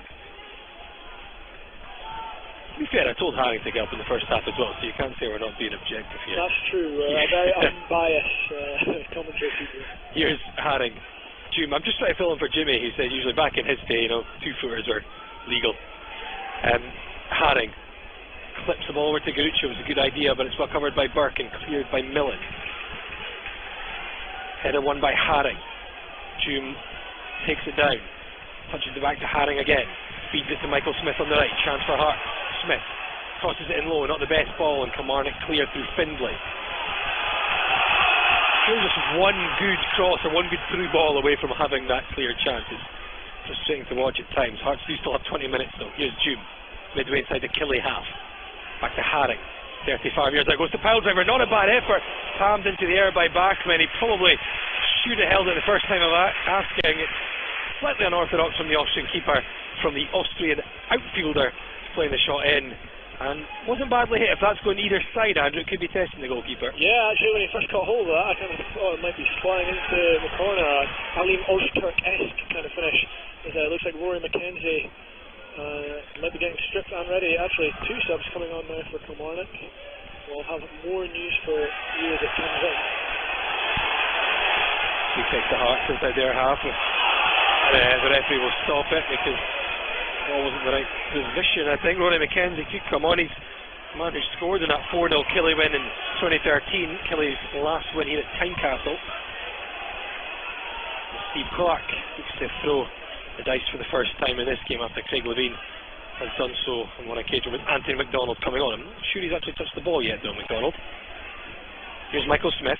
To be fair, I told Haring to get up in the first half as well, so you can't say we're not being objective here. That's true, very unbiased commentary people. Here's Haring. Djoum, I'm just trying to fill in for Jimmy, who said usually back in his day, you know, 2-footers are legal. Haring clips the ball over to Garuccio. It was a good idea, but it's well covered by Burke and cleared by Millen. Header won by Haring. Djoum takes it down, touches it back to Haring again, feeds it to Michael Smith on the right, chance for Hart. Smith crosses it in low, not the best ball, and Kilmarnock clear through Findlay. Still just one good cross or one good through ball away from having that clear chance. It's frustrating to watch at times. Hearts do still have 20 minutes though. Here's Djoum, midway inside the Killie half. Back to Haring, 35 years there goes to Piledriver, not a bad effort, palmed into the air by Bachmann. He probably should have held it the first time of asking. It's slightly unorthodox from the Austrian keeper, from the Austrian outfielder playing the shot in, and wasn't badly hit. If that's going either side, Andrew, it could be testing the goalkeeper. Yeah, actually when he first caught hold of that, I kind of thought it might be flying into the corner. Alim Ozturk-esque kind of finish. It looks like Rory McKenzie might be getting stripped and ready. Actually, 2 subs coming on now for Kilmarnock. We'll have more news for you as it comes in. He takes the Hearts inside their half, and the referee will stop it because the ball wasn't the right position. I think Rory McKenzie could come on. He's the man who scored in that 4-0 Killie win in 2013, Killie's last win here at Tyncastle. Steve Clark looks to throw the dice for the first time in this game after Craig Levine has done so on one occasion with Anthony McDonald coming on. I'm not sure he's actually touched the ball yet though, McDonald. Here's Michael Smith.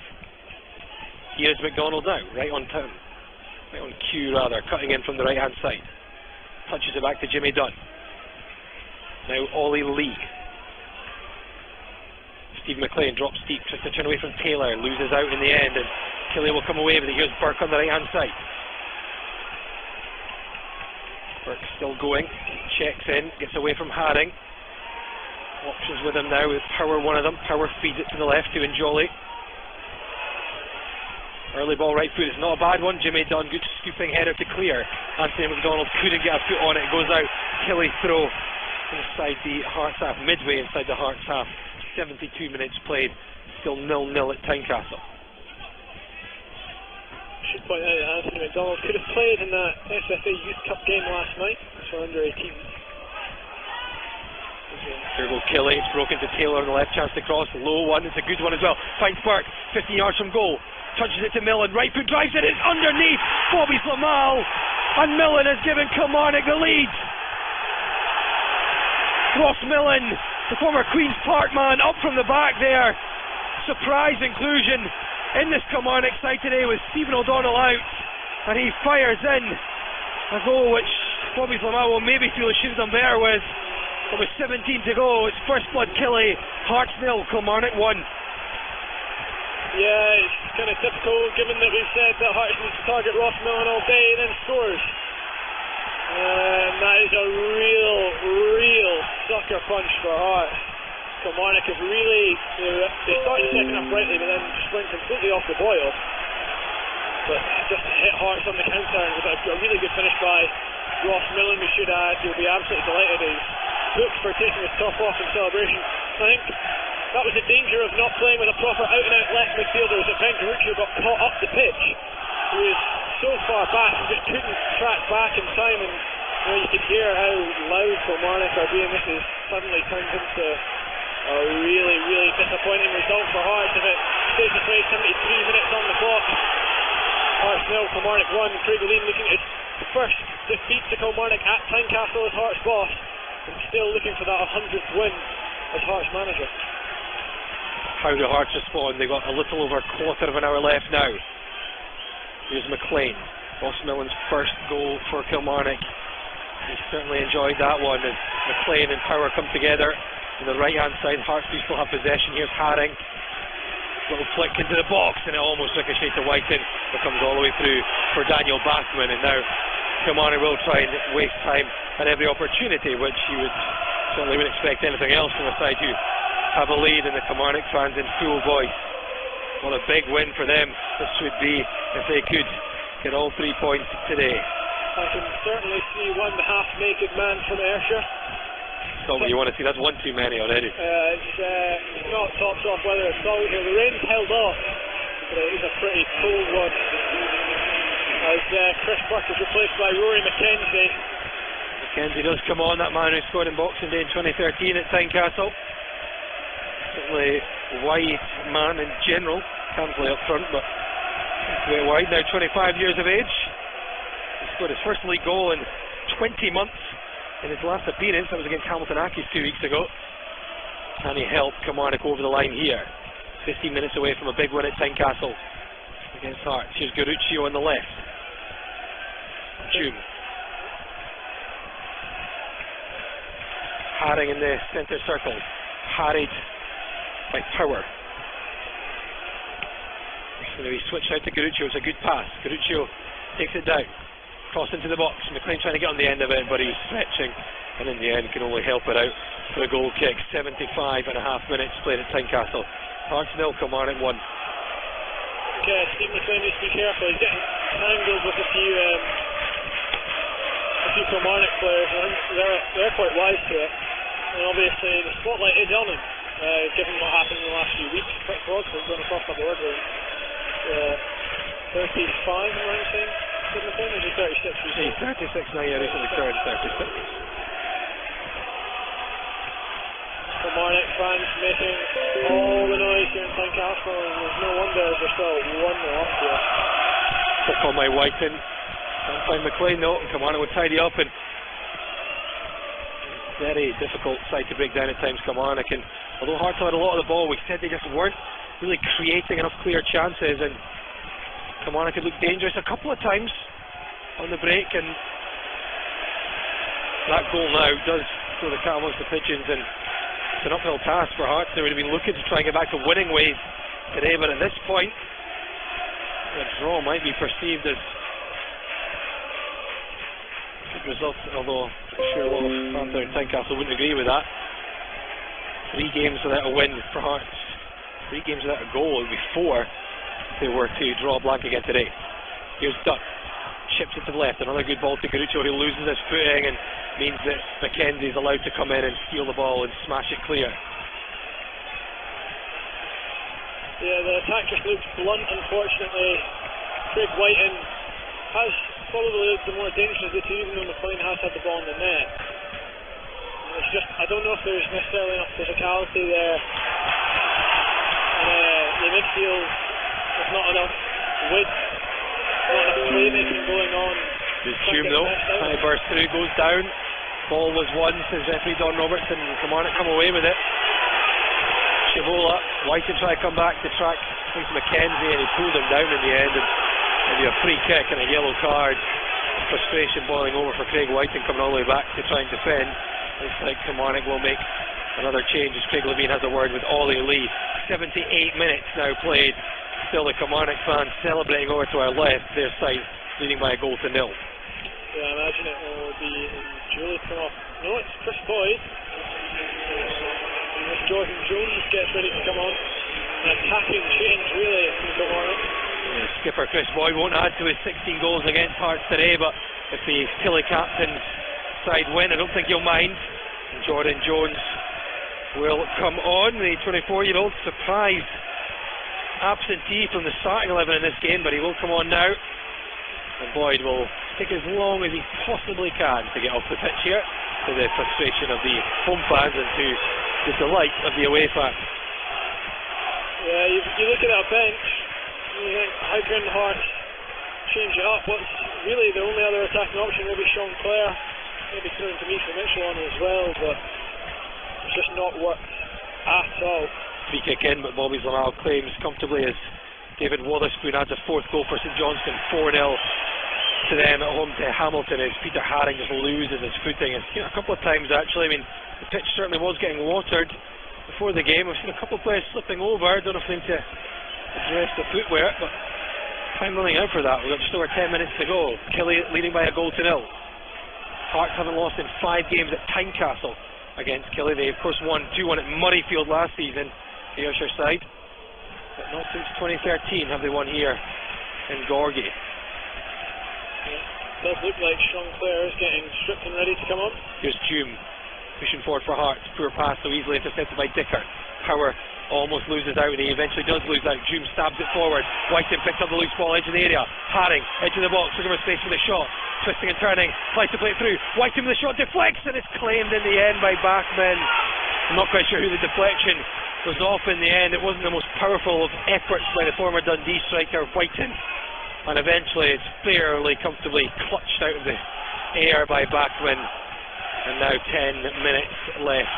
Here's McDonald now, right on cue rather, cutting in from the right hand side. Touches it back to Jimmy Dunn. Now Ollie Lee. Steve McLean drops deep, tries to turn away from Taylor, loses out in the end, and Killie will come away with it. Here's Burke on the right hand side. Burke still going, checks in, gets away from Haring. Options with him now with Power, one of them. Power feeds it to the left to Njoli. Early ball right foot, it's not a bad one. Jimmy Dunn, good scooping header to clear. Anthony McDonald couldn't get a foot on it, it goes out. Killie throw inside the Hearts half, midway inside the Hearts half. 72 minutes played, still 0-0 at Tyncastle. Should point out that Anthony McDonald could have played in that SFA Youth Cup game last night for under 18s. Here goes Killie, it's broken to Taylor on the left, chance to cross, low one, it's a good one as well. Finds Burke, 15 yards from goal, touches it to Millen, right foot drives it, it's underneath Bobby Slamal, and Millen has given Kilmarnock the lead. Ross Millen, the former Queen's Park man, up from the back there. Surprise inclusion in this Kilmarnock side today with Stephen O'Donnell out, and he fires in a goal which Bobby Slamal will maybe feel he should have done better with. But with 17 to go, it's first blood Killie, Hearts 0, Kilmarnock 1. Yeah, it's kind of typical given that we've said that Hearts needs to target Ross Millen all day and then scores. That is a real sucker punch for Hearts. Kilmarnock have really, they started the second half brightly but then just went completely off the boil. but just hit Hearts on the counter, and with a really good finish by Ross Millen, we should add. He'll be absolutely delighted. He's booked for taking his top off in celebration. I think that was the danger of not playing with a proper out-and-out left midfielder, was that Ben Garuccio got caught up the pitch. He was so far back, he just couldn't track back in time, and you could hear how loud Kilmarnock are being. This is suddenly turned into a really, really disappointing result for Hearts. If it stays this way, 73 minutes on the clock. Hearts 0, Kilmarnock 1. Craig Lean looking at his first defeat to Kilmarnock at Tyncastle as Hearts boss, and still looking for that 100th win as Hearts manager. How do Hearts respond? They've got a little over a quarter of an hour left now. Here's McLean. Ross Millen's first goal for Kilmarnock. He certainly enjoyed that one as McLean and Power come together. On the right hand side, Hearts do still have possession. Here's Haring. Little flick into the box, and it almost ricocheted to Whiten, but comes all the way through for Daniel Bachmann. And now Kilmarnock will try and waste time at every opportunity, which you would certainly wouldn't expect anything else from a side who have a lead, and the Kilmarnock fans in full voice. What a big win for them this would be if they could get all 3 points today. I can certainly see one half-naked man from Ayrshire. That's not what you want to see. That's one too many already. It's not tops off weather at all here. The rain's held off, but it is a pretty cold one. As Chris Burke is replaced by Rory McKenzie. McKenzie does come on, that man who scored in Boxing Day in 2013 at Tyncastle. Certainly wide man in general. Can play up front, but it's a bit wide now. 25 years of age. He scored his first league goal in 20 months in his last appearance. That was against Hamilton Accies 2 weeks ago. And he helped Kilmarnock over the line here. 15 minutes away from a big win at Tyncastle against Hearts. Here's Garuccio on the left. June. Haring in the centre circle. Harried by Power. So he switched out to Garuccio. It's a good pass. Garuccio takes it down. Cross into the box. McLean trying to get on the end of it, but he's stretching, and in the end can only help it out for a goal kick. 75.5 minutes played at Tyncastle. Hearts 0, Kilmarnock 1. Okay, Steve McLean needs to be careful. He's getting tangled with a few Kilmarnock players. I think they're quite wise to it. And obviously the spotlight is on him, given what happened in the last few weeks. Chris Broadfoot going across the board with 35, am I saying? Is he 36? He's 36 now, yeah, recently turned 36. Kilmarnock fans making all the noise here in Tyncastle, and there's no wonder they're still 1-0 up here. Pick on my Whiten. Can't find McLean though, and Kilmarnock would tidy up, and very difficult side to break down at times, Kilmarnock. And although Hearts had a lot of the ball, we said they just weren't really creating enough clear chances, and Kilmarnock could look dangerous a couple of times on the break, and that goal now does throw the cat amongst the pigeons, and it's an uphill task for Hearts. They would have been looking to try and get back to winning ways today, but at this point a draw might be perceived as a good result, although I'm sure a lot of fans there in Tyncastle wouldn't agree with that. 3 games without a win for Hearts, 3 games without a goal. It would be 4 if they were to draw blank again today. Here's Duck, chips it to the left, another good ball to Garuccio, who loses his footing and means that McKenzie's allowed to come in and steal the ball and smash it clear. Yeah, the attack just looks blunt, unfortunately. Craig Whiten has probably looked the more dangerous of the two, even though McLean has had the ball in the net. And it's just, I don't know if there's necessarily enough physicality there. The midfield, there's not enough width, not enough playmaking going on. There's Hume though, trying to burst through, goes down. Ball was won, says referee Don Robertson. Kilmarnock come away with it. Chivola, White to try to come back to track into McKenzie, and he pulled him down in the end, and maybe a free kick and a yellow card. Frustration boiling over for Craig Whiten, coming all the way back to try and defend. Looks like Kilmarnock will make another change as Craig Levine has a word with Ollie Lee. 78 minutes now played. Still the Kilmarnock fans celebrating over to our left, their side leading by a goal to 0. Yeah, I imagine it will be Julie come off. No, it's Chris Boyd. And as Jordan Jones gets ready to come on. An attacking change really from Kilmarnock. Yeah, skip skipper Chris Boyd won't add to his 16 goals against Hearts today, but if the Killie captain's side win, I don't think he'll mind. And Jordan Jones will come on, the 24-year-old, surprised absentee from the starting 11 in this game, but he will come on now. And Boyd will take as long as he possibly can to get off the pitch here, to the frustration of the home fans and to the delight of the away fans. Yeah, you look at that bench, you think, how can Hearts change it up? What's really the only other attacking option will be Sean Clare, maybe throwing Dimitri Mitchell on as well, but it's just not worked at all. Free kick in, but Bobby Zlamal claims comfortably as David Wotherspoon adds a fourth goal for St Johnstone, 4-0 to them at home to Hamilton, as Peter Haring just loses his footing. And, a couple of times actually, I mean, the pitch certainly was getting watered before the game. We've seen a couple of players slipping over. I don't know if they need to address the footwear, but time running out for that. We've got just over 10 minutes to go. Killie leading by a goal to nil. Hearts haven't lost in 5 games at Tyncastle against Killie. They of course won 2-1 at Murrayfield last season, the Ayrshire side, but not since 2013 have they won here in Gorgie. It does look like Sean Clare is getting stripped and ready to come on. Here's Hume pushing forward for Hearts. Poor pass, so easily intercepted by Dicker. Power almost loses out, and he eventually does lose out. Hume stabs it forward. Whiten picks up the loose ball, edge of the area. Haring, edge of the box, looking for space for the shot. Twisting and turning, tries to play it through. Whiten with the shot, deflects, and it's claimed in the end by Bachman. I'm not quite sure who the deflection was off in the end. It wasn't the most powerful of efforts by the former Dundee striker Whiten, and eventually it's fairly comfortably clutched out of the air by Bachman. And now 10 minutes left,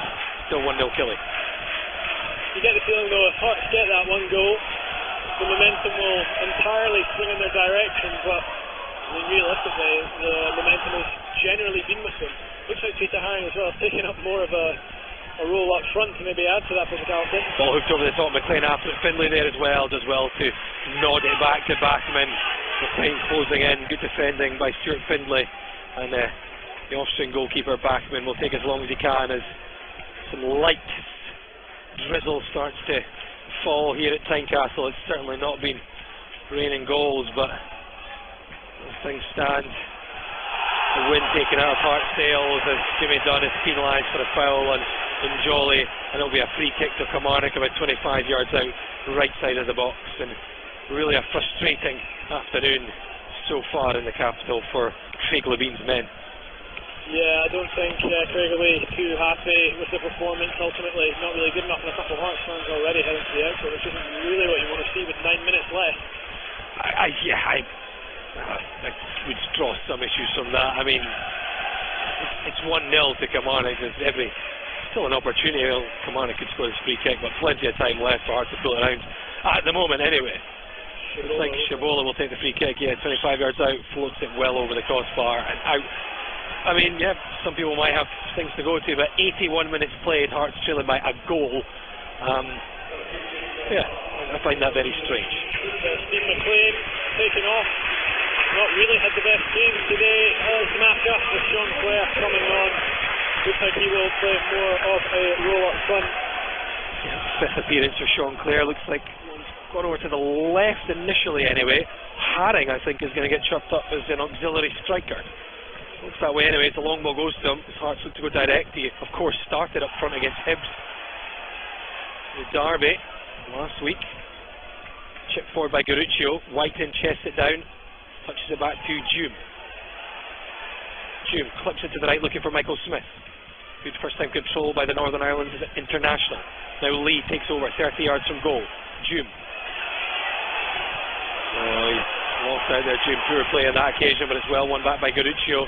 still 1-0 Killie. You get the feeling though, if Hearts get that one goal, the momentum will entirely swing in their direction, but I mean, realistically, the momentum has generally been with them. Looks like Peter Haring as well, taking up more of a role up front to maybe add to that physicality. Ball hooked over the top, McLean after Findlay there as well, does well to nod it back to Bachman. McLean closing in, good defending by Stuart Findlay, and the Austrian goalkeeper Bachman will take as long as he can as some light drizzle starts to fall here at Tynecastle. It's certainly not been raining goals, but as things stand, the wind taken out of Hearts' sails as Jimmy Dunn is penalised for a foul on Jolly, and it'll be a free kick to Kilmarnock about 25 yards out, right side of the box. And really a frustrating afternoon so far in the capital for Craig Levine's men. Yeah, I don't think Craig will be too happy with the performance. Ultimately, not really good enough, and a couple of Hearts fans already heading to the outfield, which isn't really what you want to see with 9 minutes left. I would draw some issues from that. I mean, it's 1-0 to Kilmarnock. There's still an opportunity. Kilmarnock could score this free kick, but plenty of time left for Hearts to pull it around. At the moment, anyway. Looks like Shabola will take the free kick. Yeah, 25 yards out, floats it well over the crossbar and out. I mean, yeah, some people might have things to go to, but 81 minutes played, Hearts trailing by a goal. Yeah, I find that very strange. Steve McLean taking off. Not really had the best game today as Maka, with Sean Clare coming on. Looks like he will play more of a role up front. Yeah, fifth appearance for Sean Clare. Looks like he's gone over to the left initially anyway. Haring, I think, is going to get chopped up as an auxiliary striker. Looks that way anyway. The long ball goes to him. His Hearts look to go direct. He, of course, started up front against Hibs. The derby last week. Chipped forward by Garuccio. Whiten chests it down. Touches it back to Hume. Hume clips it to the right, looking for Michael Smith. Good first time control by the Northern Ireland international. Now Lee takes over 30 yards from goal. Hume. Oh, he's lost out there, Hume. Poor play on that occasion, but it's well won back by Garuccio.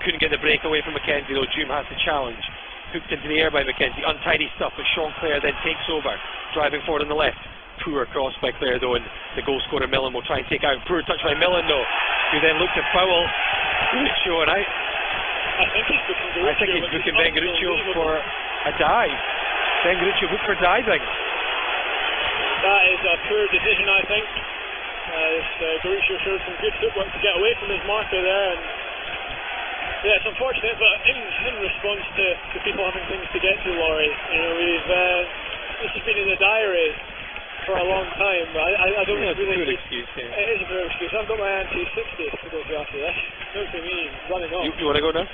Couldn't get the break away from McKenzie, though. Hume has the challenge. Hooked into the air by McKenzie. Untidy stuff, but Sean Clare then takes over, driving forward on the left. Poor cross by Clare, though, and the goal scorer Millen will try and take out. Poor touch by Millen, though, who then looked to foul Garuccio, and I think he's booking Ben Garuccio for a dive. Ben Garuccio booked for diving. That is a poor decision, I think. Garuccio showed some good footwork to get away from his marker there, and yeah, it's unfortunate, but in response to people having things to get to, Laurie, you know, this has been in the diary for a long time, but I don't really. It's a good excuse. Yeah. It is a good excuse. I've got my anti-60 to go to after this. Don't see me running off. You want to go now?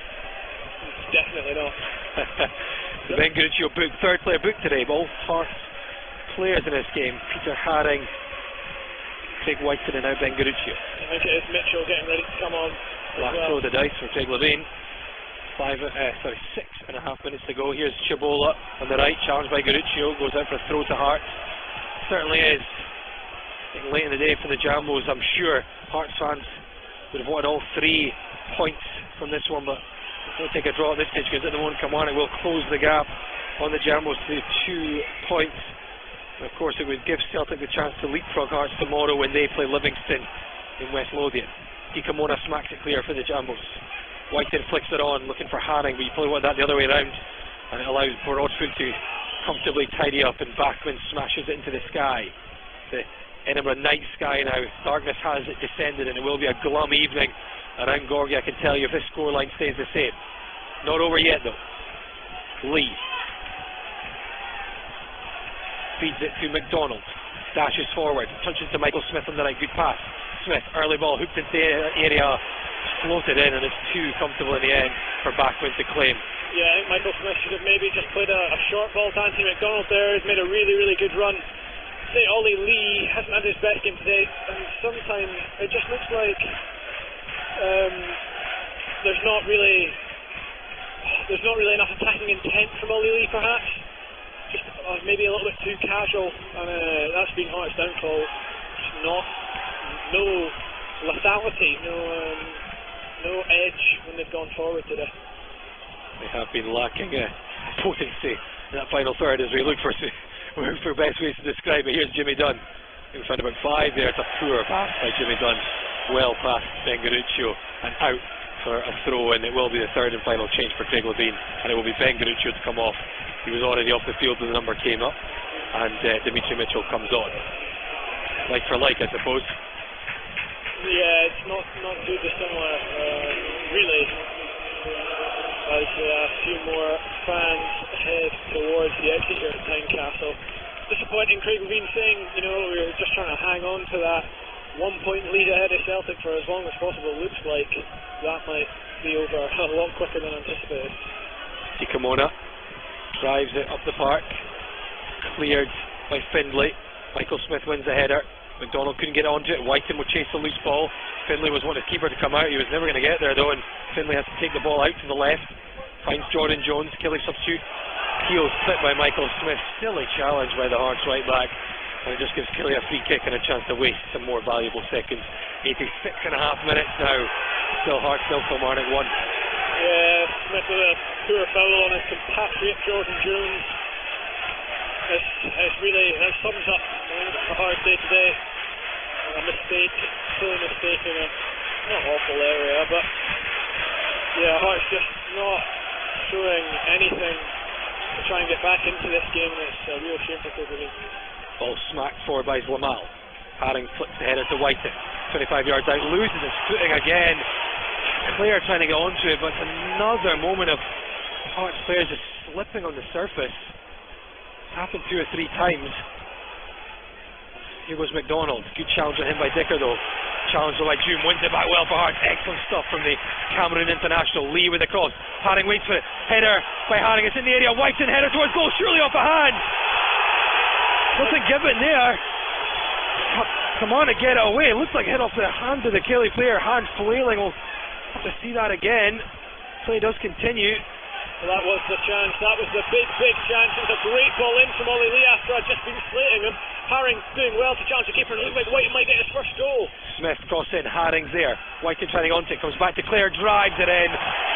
Definitely not. The Ben Garuccio book, third player book today, but all Hearts players in this game: Peter Haring, Craig Whiten, and now Ben Garuccio. I think it is Mitchell getting ready to come on. Last throw of the dice for Craig Levein. 6.5 minutes to go. Here's Chibola on the right, challenged by Garuccio, goes out for a throw to Hearts. Certainly is. I think late in the day for the Jambos, I'm sure Hearts fans would have wanted all 3 points from this one, but we'll take a draw at this stage because at the moment Kilmarnock will close the gap on the Jambos to 2 points. And of course it would give Celtic the chance to leapfrog Hearts tomorrow when they play Livingston in West Lothian. Dikamona smacks it clear for the Jambos. Whiten flicks it on, looking for Haring, but you probably want that the other way around, and it allows Broadfoot to comfortably tidy up, and Bachman smashes it into the sky. The Edinburgh night sky now. Darkness has descended, and it will be a glum evening around Gorgie, I can tell you, if this scoreline stays the same. Not over yet though. Lee feeds it to McDonald, dashes forward, touches to Michael Smith on the right, good pass. Smith, early ball, hooked into the area, floated in, and it's too comfortable in the end for Bachman to claim. Yeah, I think Michael Smith should have maybe just played a short ball to Anthony McDonald there. He's made a really, really good run. Say Ollie Lee hasn't had his best game today, and sometimes it just looks like there's not really enough attacking intent from Ollie Lee, perhaps. Just maybe a little bit too casual, and that's been Hearts' downfall. No lethality, no edge when they've gone forward today. They have been lacking potency in that final third as we look for best ways to describe it. Here's Jimmy Dunn. He found about 5 there. It's a poor pass by Jimmy Dunn, well past Ben Garuccio, and out for a throw, and it will be the third and final change for Craig Levein, and it will be Ben Garuccio to come off. He was already off the field when the number came up, and Dimitri Mitchell comes on. Like for like, I suppose. Yeah, it's not too dissimilar, really, as a few more fans head towards the exit here at Tynecastle. Disappointing, Craig Levein saying, we were just trying to hang on to that 1 point lead ahead of Celtic for as long as possible. Looks like that might be over a lot quicker than anticipated. Dikamona drives it up the park, cleared by Findlay. Michael Smith wins the header. McDonald couldn't get onto it. Whiten would chase the loose ball. Findlay was wanting his keeper to come out. He was never going to get there though, and Findlay has to take the ball out to the left. Finds Jordan Jones. Killie substitute. Heels clipped by Michael Smith. Silly challenge by the Hearts right back, and it just gives Killie a free kick and a chance to waste some more valuable seconds. 86.5 minutes now. Still Hearts, still Kilmarnock 1. Yeah, Smith with a poor foul on his compatriot Jordan Jones. It's really, that sums up a hard day today. A mistake, silly mistake in a not awful area, but yeah, Hearts just not showing anything to try and get back into this game, and it's a real shame for Killie. Ball smacked forward by Lamal. Haring flips the header to Whiten. 25 yards out, loses his footing again. Clare trying to get onto it, but another moment of Hearts players just slipping on the surface. Happened 2 or 3 times. Here goes McDonald. Good challenge on him by Dicker though. Challenge by June, wins it back well for Hearts. Excellent stuff from the Cameroon international. Lee with the cross. Haring waits for it. Header by Haring. It's in the area. Whiten header towards goal. Surely off a hand. Wasn't given there. Come on to get it away. It looks like hit off the hand of the Killie player. Hand flailing. We'll have to see that again. Play does continue. Well, that was the chance. That was the big chance. It was a great ball in from Ollie Lee after I'd just been slating him. Haring doing well to challenge the keeper, and it looks like Whiten might get his first goal. Smith cross in, Haring's there. Whiten trying on to it, comes back to Clare, drives it in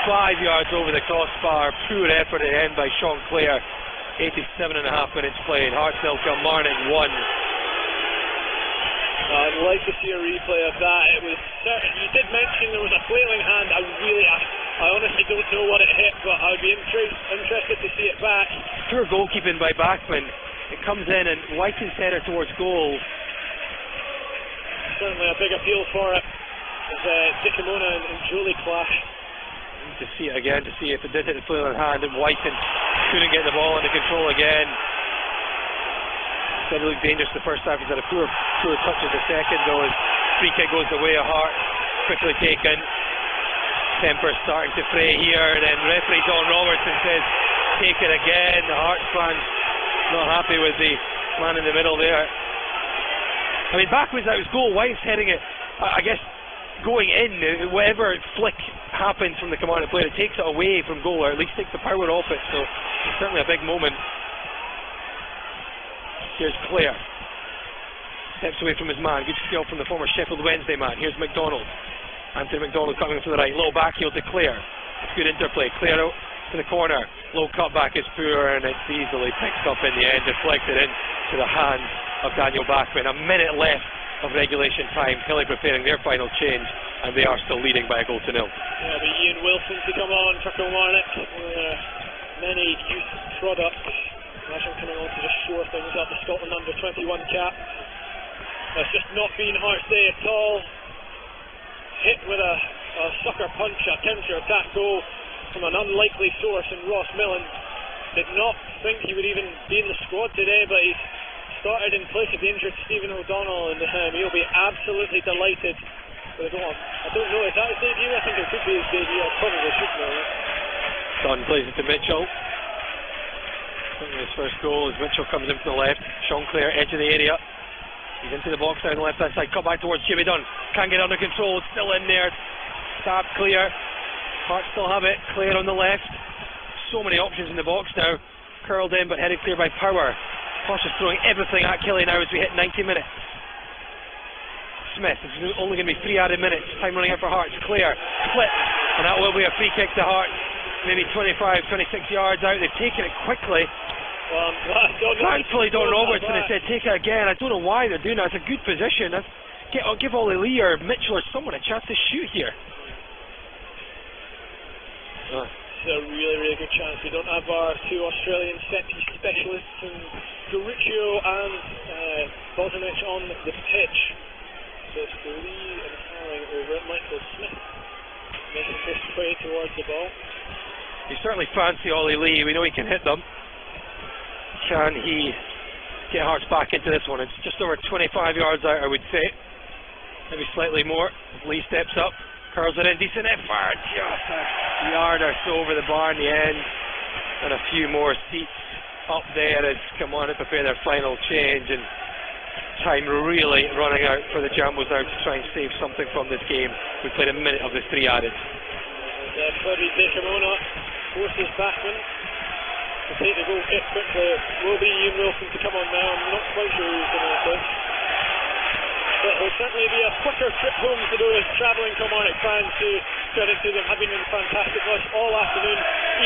5 yards over the crossbar. Poor effort at the end by Sean Clare. 87.5 minutes played. Hearts 0, Kilmarnock 1. I'd like to see a replay of that. It was you did mention there was a flailing hand. I honestly don't know what it hit, but I'd be interested to see it back. Poor goalkeeping by Bachman. It comes in and Whiten's header towards goal. Certainly a big appeal for it as Dikamona and Jolie clash. To see it again, to see if it did hit the flailing hand, and Whiten couldn't get the ball under control again. said he looked dangerous the first half. He's had a poor touch in the second, though. His free kick goes the way of Hearts, quickly taken. Temper starting to fray here, and then referee Don Robertson says take it again. The Hearts fans not happy with the man in the middle there. I mean, backwards out his goal. White's heading it, I guess, going in. Whatever flick happens from the Kilmarnock player, it takes it away from goal, or at least takes the power off it. So it's certainly a big moment. Here's Clare, steps away from his man. Good skill from the former Sheffield Wednesday man. Here's McDonald. Anthony McDonald coming to the right, little backheel to Clare. It's good interplay. Clare out to the corner. Low cutback is poor, and it's easily picked up in the end, deflected into the hands of Daniel Bachman. A minute left of regulation time. Killie preparing their final change, and they are still leading by a goal to nil. Yeah, but Ian Wilson to come on for Kilmarnock. Many youth products. Imagine coming on to just shore things up. The Scotland under-21 cap. It's just not been Hearts' day at all. Hit with a sucker punch, a counter-attack goal from an unlikely source in Ross Millen. Did not think he would even be in the squad today, but he's started in place of the injured Stephen O'Donnell, and he'll be absolutely delighted with the goal. I don't know, is that his debut? I think it could be his debut. I probably should know it. Dunn plays it to Mitchell. His first goal as Mitchell comes in from the left. Sean Clare, edge of the area. He's into the box now on the left hand side. Cut back towards Jimmy Dunn. Can't get under control. Still in there. Stabbed clear. Hearts still have it. Clare on the left. So many options in the box now. Curled in but headed clear by Power. Hearts is throwing everything at Killie now as we hit 90 minutes. Smith. It's only going to be 3 added minutes. Time running out for Hearts. Clare. Flip. And that will be a free kick to Hearts. Maybe 25, 26 yards out. They've taken it quickly. Thankfully Don Robertson has said take it again. I don't know why they're doing that. It's a good position. Give Ollie Lee or Mitchell or someone a chance to shoot here. It's a really, really good chance. We don't have our two Australian set-piece specialists in Garuccio and Bozanic on the pitch. So it's Lee and Harling over it. Michael Smith making his way towards the ball. You certainly fancy Ollie Lee. We know he can hit them. Can he get Hearts back into this one? It's just over 25 yards out, I would say. Maybe slightly more. Lee steps up, curls it in, decent effort. Just a yard or so over the bar in the end. And a few more seats up there as Kilmarnock prepare their final change. And time really running out for the Jambos now to try and save something from this game. We played a minute of the 3 added. Freddie Baker-Mona forces Bachman to take the goal kick quickly. It will be Ian Wilson to come on now. I'm not quite sure who's going to play. But it will certainly be a quicker trip home for those travelling Kilmarnock fans who, credit to them, have been in fantastic rush all afternoon,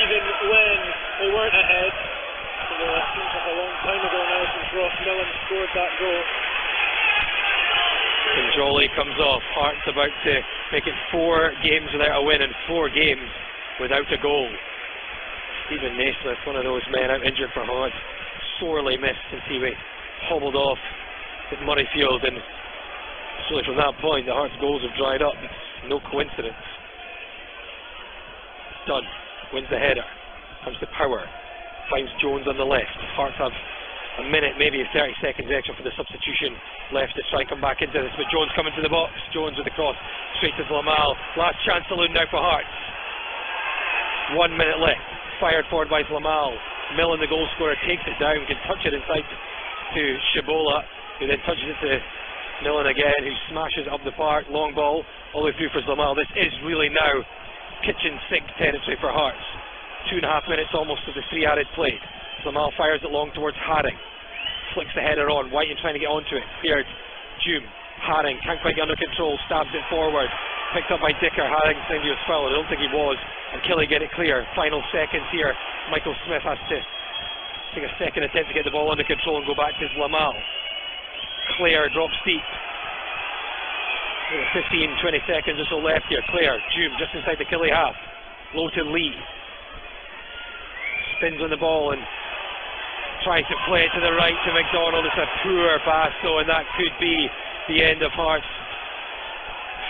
even when they weren't ahead. It seems like a long time ago now since Ross Millen scored that goal. And Jolly comes off. Hearts about to make it 4 games without a win and 4 games without a goal. Stephen Naismith, one of those men out injured for Hearts, sorely missed since he hobbled off at Murrayfield, and so from that point the Hearts goals have dried up. It's no coincidence. Dunn wins the header, comes to Power, finds Jones on the left. Hearts have a minute, maybe 30 seconds extra for the substitution left to try and come back into this, but Jones coming to the box. Jones with the cross straight to Zlamal. Last chance saloon now for Hearts. 1 minute left. Fired forward by Zlamal. Millen, the goal scorer, takes it down, can touch it inside to Shibola, who then touches it to Millen again, who smashes it up the park. Long ball all the way through for Zlamal. This is really now kitchen sink territory for Hearts. 2.5 minutes almost of the 3 added played. Zlamal fires it long towards Haring. Flicks the header on. White trying to get onto it. Cleared. Hume. Haring can't quite get under control. Stabs it forward. Picked up by Dicker. Haring saying he was fouled. I don't think he was. And Killie get it clear. Final seconds here. Michael Smith has to take a second attempt to get the ball under control and go back to Zlamal. Clare drops deep. 15-20 seconds or so left here. Clare. Hume just inside the Killie half. Low to Lee. Spins on the ball and tries to play it to the right to McDonald. It's a poor pass though, and that could be the end of Hearts'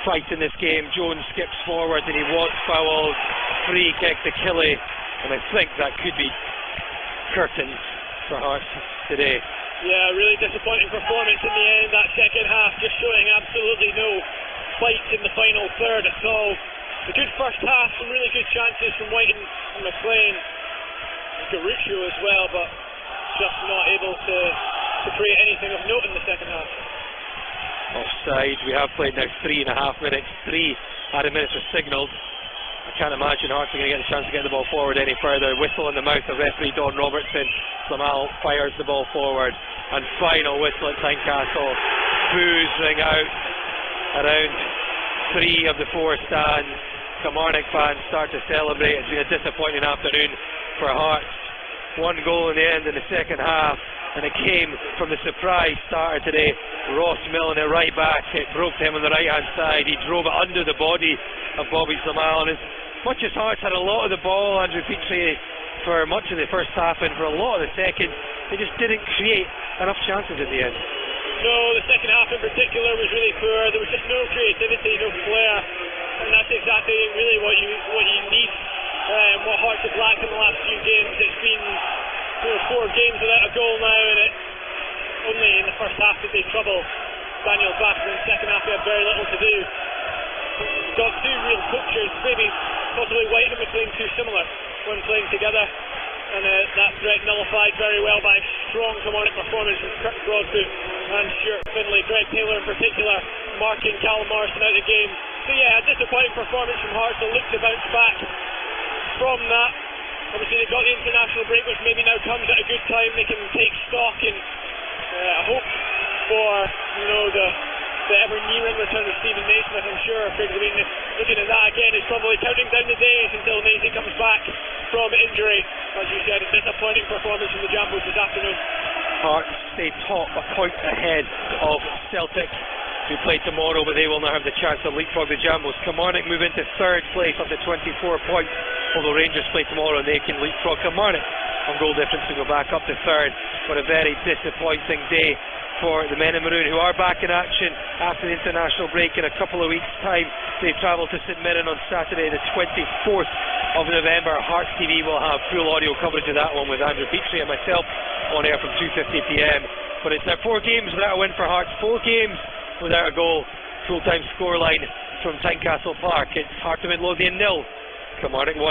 fight in this game. Jones skips forward and he was fouled. Free kick to Killie, and I think that could be curtains for Hearts today. Yeah, really disappointing performance in the end. That second half just showing absolutely no fight in the final third at all. A good first half, some really good chances from Whiten and McLean, Garuccio as well, but just not able to create anything of note in the second half. Offside. We have played now 3.5 minutes. 3 added minutes are signalled. I can't imagine Hearts are going to get the chance to get the ball forward any further. Whistle in the mouth of referee Don Robertson. Slamal fires the ball forward, and final whistle at Tyncastle. Boos ring out around 3 of the 4 stands. Kilmarnock fans start to celebrate. It's been a disappointing afternoon for Hearts. 1 goal in the end in the second half, and it came from the surprise starter today, Ross Millen at right back. It broke to him on the right hand side. He drove it under the body of Bobby Slamal, and as much as Hearts had a lot of the ball, Andrew Petrie, for much of the first half and for a lot of the second, they just didn't create enough chances in the end. No, the second half in particular was really poor. There was just no creativity, no flair, and that's exactly really what you need. What Hearts have lacked in the last few games. It's been 4 games without a goal now, and it only in the first half did they trouble Daniel Bass, and in the second half he had very little to do. Got 2 real poachers, maybe possibly White and McLean too similar when playing together, and that threat nullified very well by a strong Kilmarnock performance from Kirk Broadfoot and Stuart Finlay. Greg Taylor in particular marking Callum Morrison out of the game. So yeah, a disappointing performance from Hearts. They'll look to bounce back from that. Obviously they got the international break, which maybe now comes at a good time. They can take stock and hope for the ever nearer return of Stephen Naismith. I'm sure Craig Levine, looking at that again, is probably counting down the days until Maisie comes back from injury. As you said, a disappointing performance from the Jambos this afternoon. Hearts stay top, a point ahead of Celtic, who play tomorrow, but they will now have the chance to leapfrog the Jambos. Kilmarnock move into 3rd place up to 24 points, although Rangers play tomorrow and they can leapfrog Kilmarnock on goal difference to go back up to 3rd. But a very disappointing day for the men in maroon, who are back in action after the international break in a couple of weeks' time. They travel to St Mirren on Saturday the 24th of November. Hearts TV will have full audio coverage of that one with Andrew Petrie and myself on air from 2:50 p.m. But it's now 4 games without a win for Hearts, 4 games without a goal. Full-time scoreline from Tyncastle Park. It's Hearts of Midlothian 0, Kilmarnock 1.